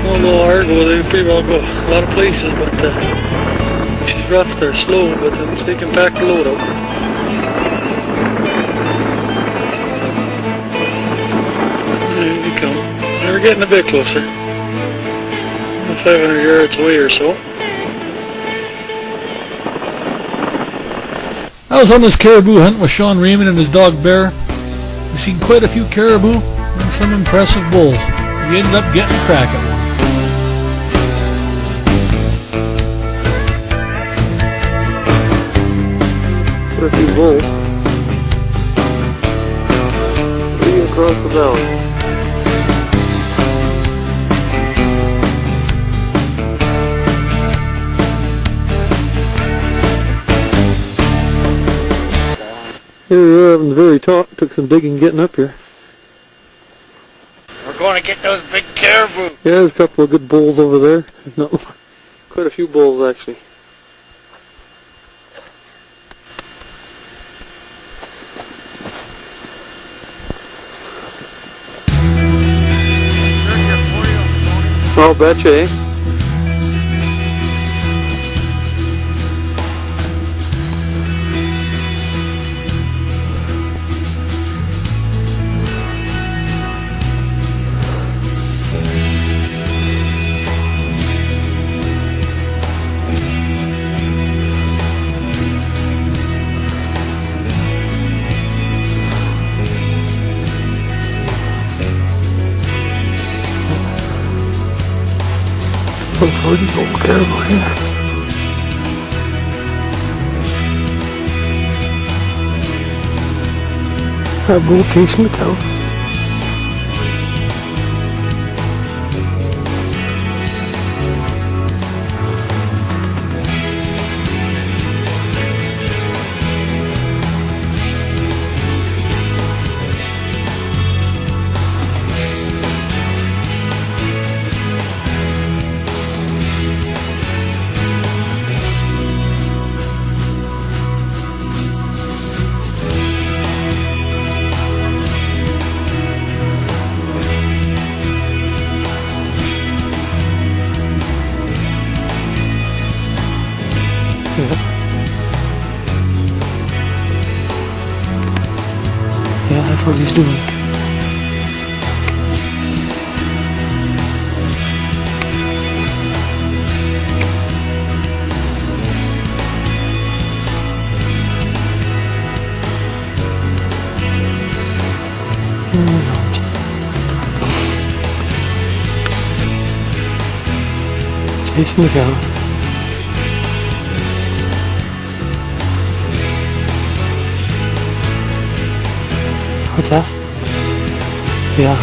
Although Argo, they pretty well go a lot of places, but she's rough, they're slow, but at least they can pack the load out. There they come. They're getting a bit closer. 500 yards away or so. I was on this caribou hunt with Sean Raymond and his dog Bear. We seen quite a few caribou and some impressive bulls. We ended up getting a crack at one. Quite a few bulls. 3 across the valley. Here we are on the very top. Took some digging getting up here. We're going to get those big caribou. Yeah, there's a couple of good bulls over there. No, quite a few bulls actually. I'll betcha, eh? look for these old caribou here. That bull chasing the cow. Yeah, that's what he's doing. Chasing the cow. What's that? Yeah.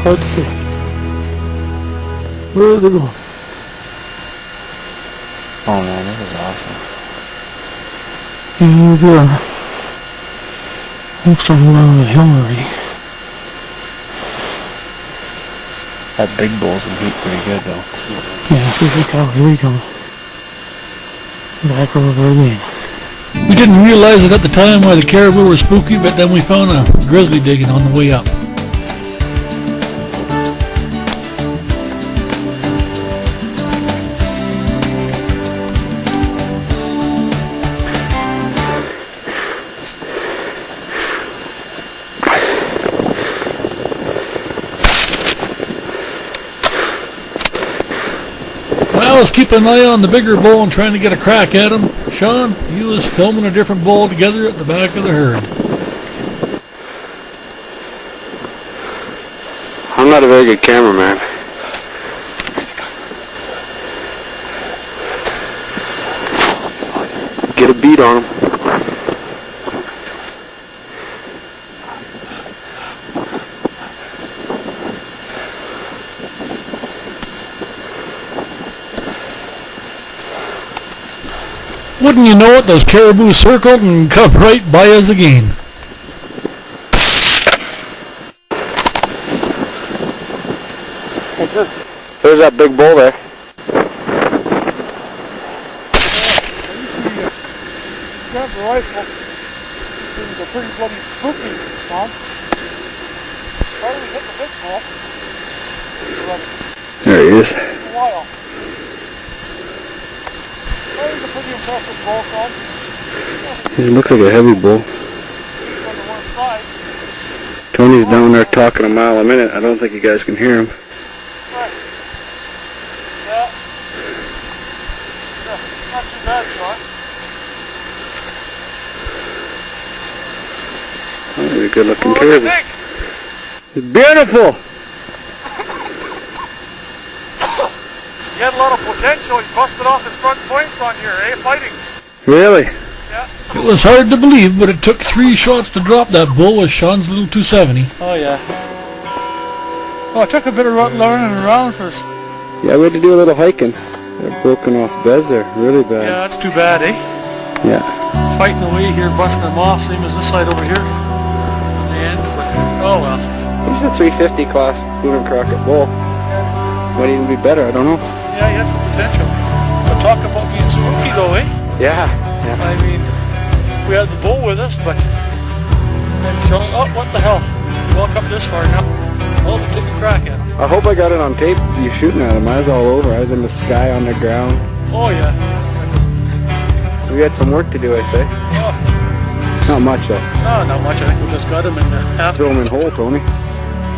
Hard to see. Where are they going? Oh man, this is awesome. Yeah, they're almost around the hill already. That big bull's in heat pretty good though. Yeah, here we go, here we go. Back over again. We didn't realize it at the time why the caribou were spooky, but then we found a grizzly digging on the way up. I was keeping an eye on the bigger bull and trying to get a crack at him. Sean, he was filming a different bull together at the back of the herd. I'm not a very good cameraman. Get a beat on him. Wouldn't you know it, those caribou circled and come right by us again. There's that big bull there. Grab the rifle. Things are pretty bloody spooky, Tom. Probably hit the big bull. There he is. A while. That is a pretty impressive bull, Tom. He looks like a heavy bull. On the one side. Tony's down there talking a mile a minute. I don't think you guys can hear him. Right. Yeah. Yeah, not too bad, Sean. Oh, he's a good looking What do you caribou. think? It's beautiful! He had a lot of potential. He busted off his front points on here, eh? Fighting. Really? Yeah. It was hard to believe, but it took 3 shots to drop that bull with Sean's little 270. Oh, yeah. Oh, it took a bit of learning around first. Yeah, we had to do a little hiking. They're broken off beds there, really bad. Yeah, that's too bad, eh? Yeah. Fighting away here, busting them off, same as this side over here. In the end, but, oh well. He's a 350 class Boone and Crockett bull. Might even be better, I don't know. Yeah, he had some potential. But talk about being spooky though, eh? Yeah. I mean, we had the bull with us, but then Sean, oh, what the hell? You walk up this far now. I'll also take a crack at him. I hope I got it on tape. You shooting at him. I was all over. I was in the sky on the ground. Oh yeah. We had some work to do, I say. Oh, Not much though. no, not much. I think we just got him in the half. Throw him in hole, Tony.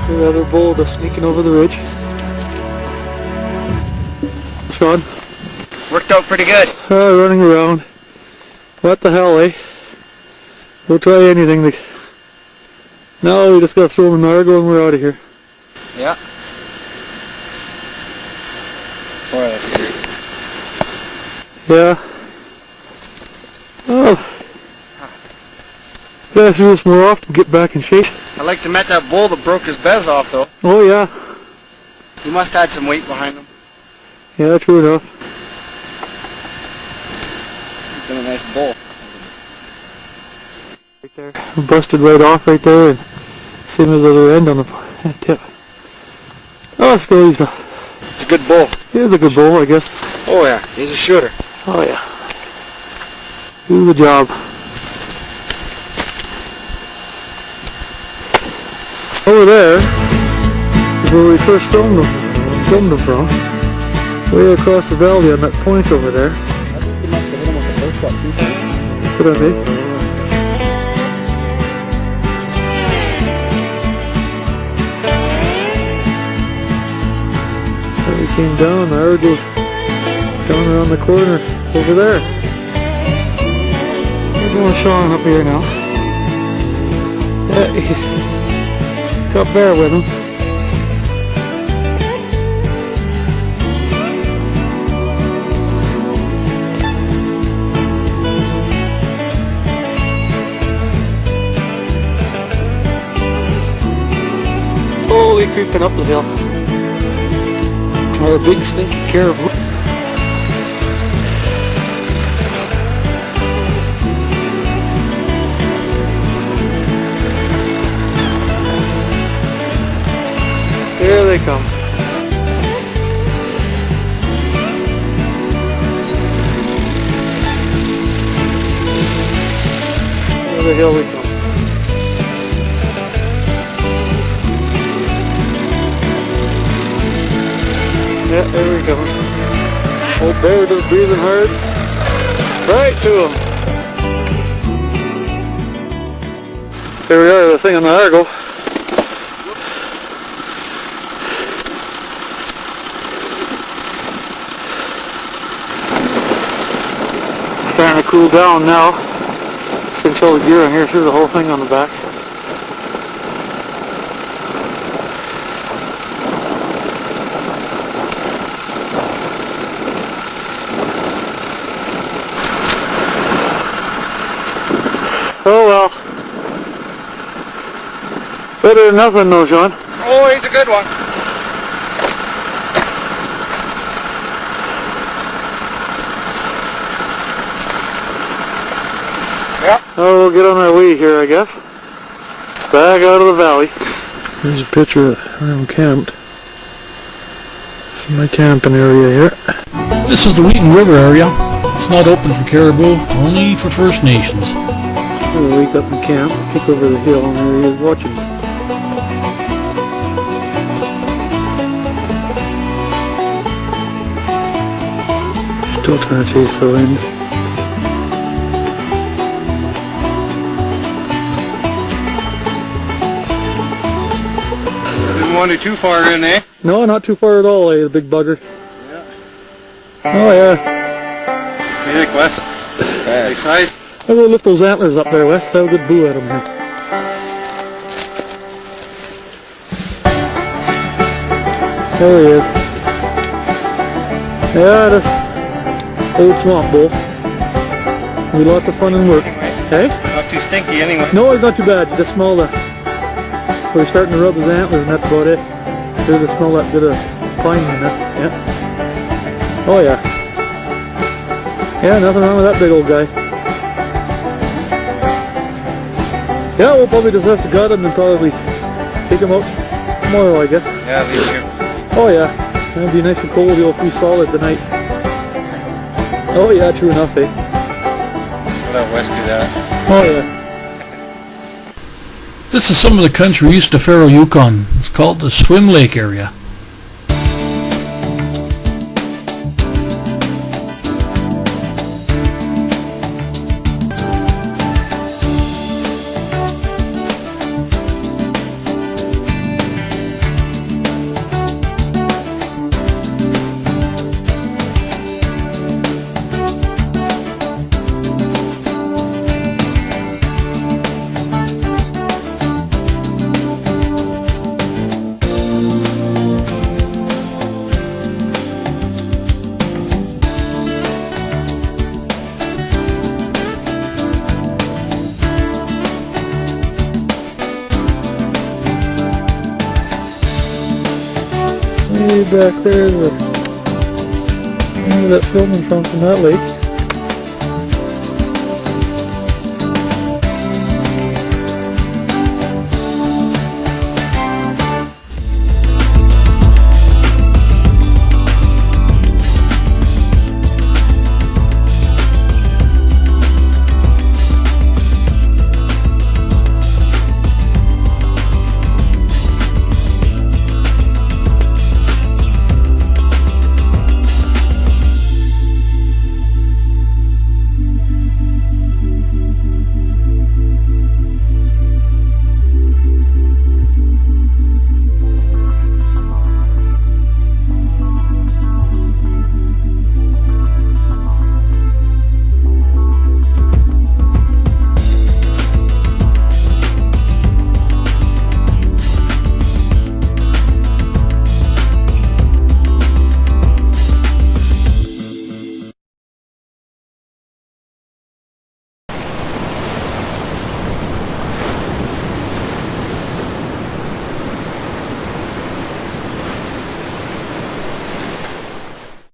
The other bull just sneaking over the ridge. Sean, Worked out pretty good. running around. What the hell, eh? We'll try anything to No, we just got to throw them in the Argo and we're out of here. Yeah. Boy, that's great. Yeah. Oh. Gotta do this more often, get back in shape. I like to met that bull that broke his bez off though. Oh yeah. He must have had some weight behind him. Yeah, true enough. He's been a nice bull. Right there. Busted right off right there, and same as the other end on the tip. Oh, still he's a good bull. He is a good bull, I guess. Oh yeah, he's a shooter. Oh yeah. Do the job. Over there is where we first filmed them from. Way across the valley on that point over there. I think he must have hit him with the first shot too. Could that be? So we came down, the arrow goes down around the corner over there. We're going Sean up here now. Yeah, he's got bear with him. Slowly creeping up the hill. Our big stinky caribou. There they come. Over the hill we come. Yeah, there we go. Old bear just breathing hard. Right to him. There we are, the thing on the Argo. Starting to cool down now. Cinch all the gear on here, through the whole thing on the back. Oh well. Better than nothing though, Sean. Oh, he's a good one. Yep. Oh, we'll get on our way here, I guess. Back out of the valley. Here's a picture of where I'm camped. This is my camping area here. This is the Wheaton River area. It's not open for caribou, only for First Nations. I'm gonna wake up and camp, kick over the hill, and there he is watching me. Still trying to chase the wind. Didn't want it too far in, eh? No, not too far at all, the big bugger. Yeah. Oh yeah. What do you think, Wes? Nice size? I'm gonna lift those antlers up there, Wes. Have a good boo at them here. There he is. Yeah, this old swamp bull. Be lots of fun and work. Okay? Not too stinky anyway. No, he's not too bad. You just smell the where he's starting to rub his antlers, and that's about it. You're to smell that bit of cleanliness. Yeah. Oh yeah. Yeah, nothing wrong with that big old guy. Yeah, we'll probably just have to gut him and probably take him out tomorrow, I guess. Yeah, leave here. Oh yeah, it'll be nice and cold. He'll be solid tonight. Oh yeah, true enough, eh? We'll let Wes do that. Oh yeah. This is some of the country east of Faro, Yukon. It's called the Swim Lake area. Way back there is that filming from that lake.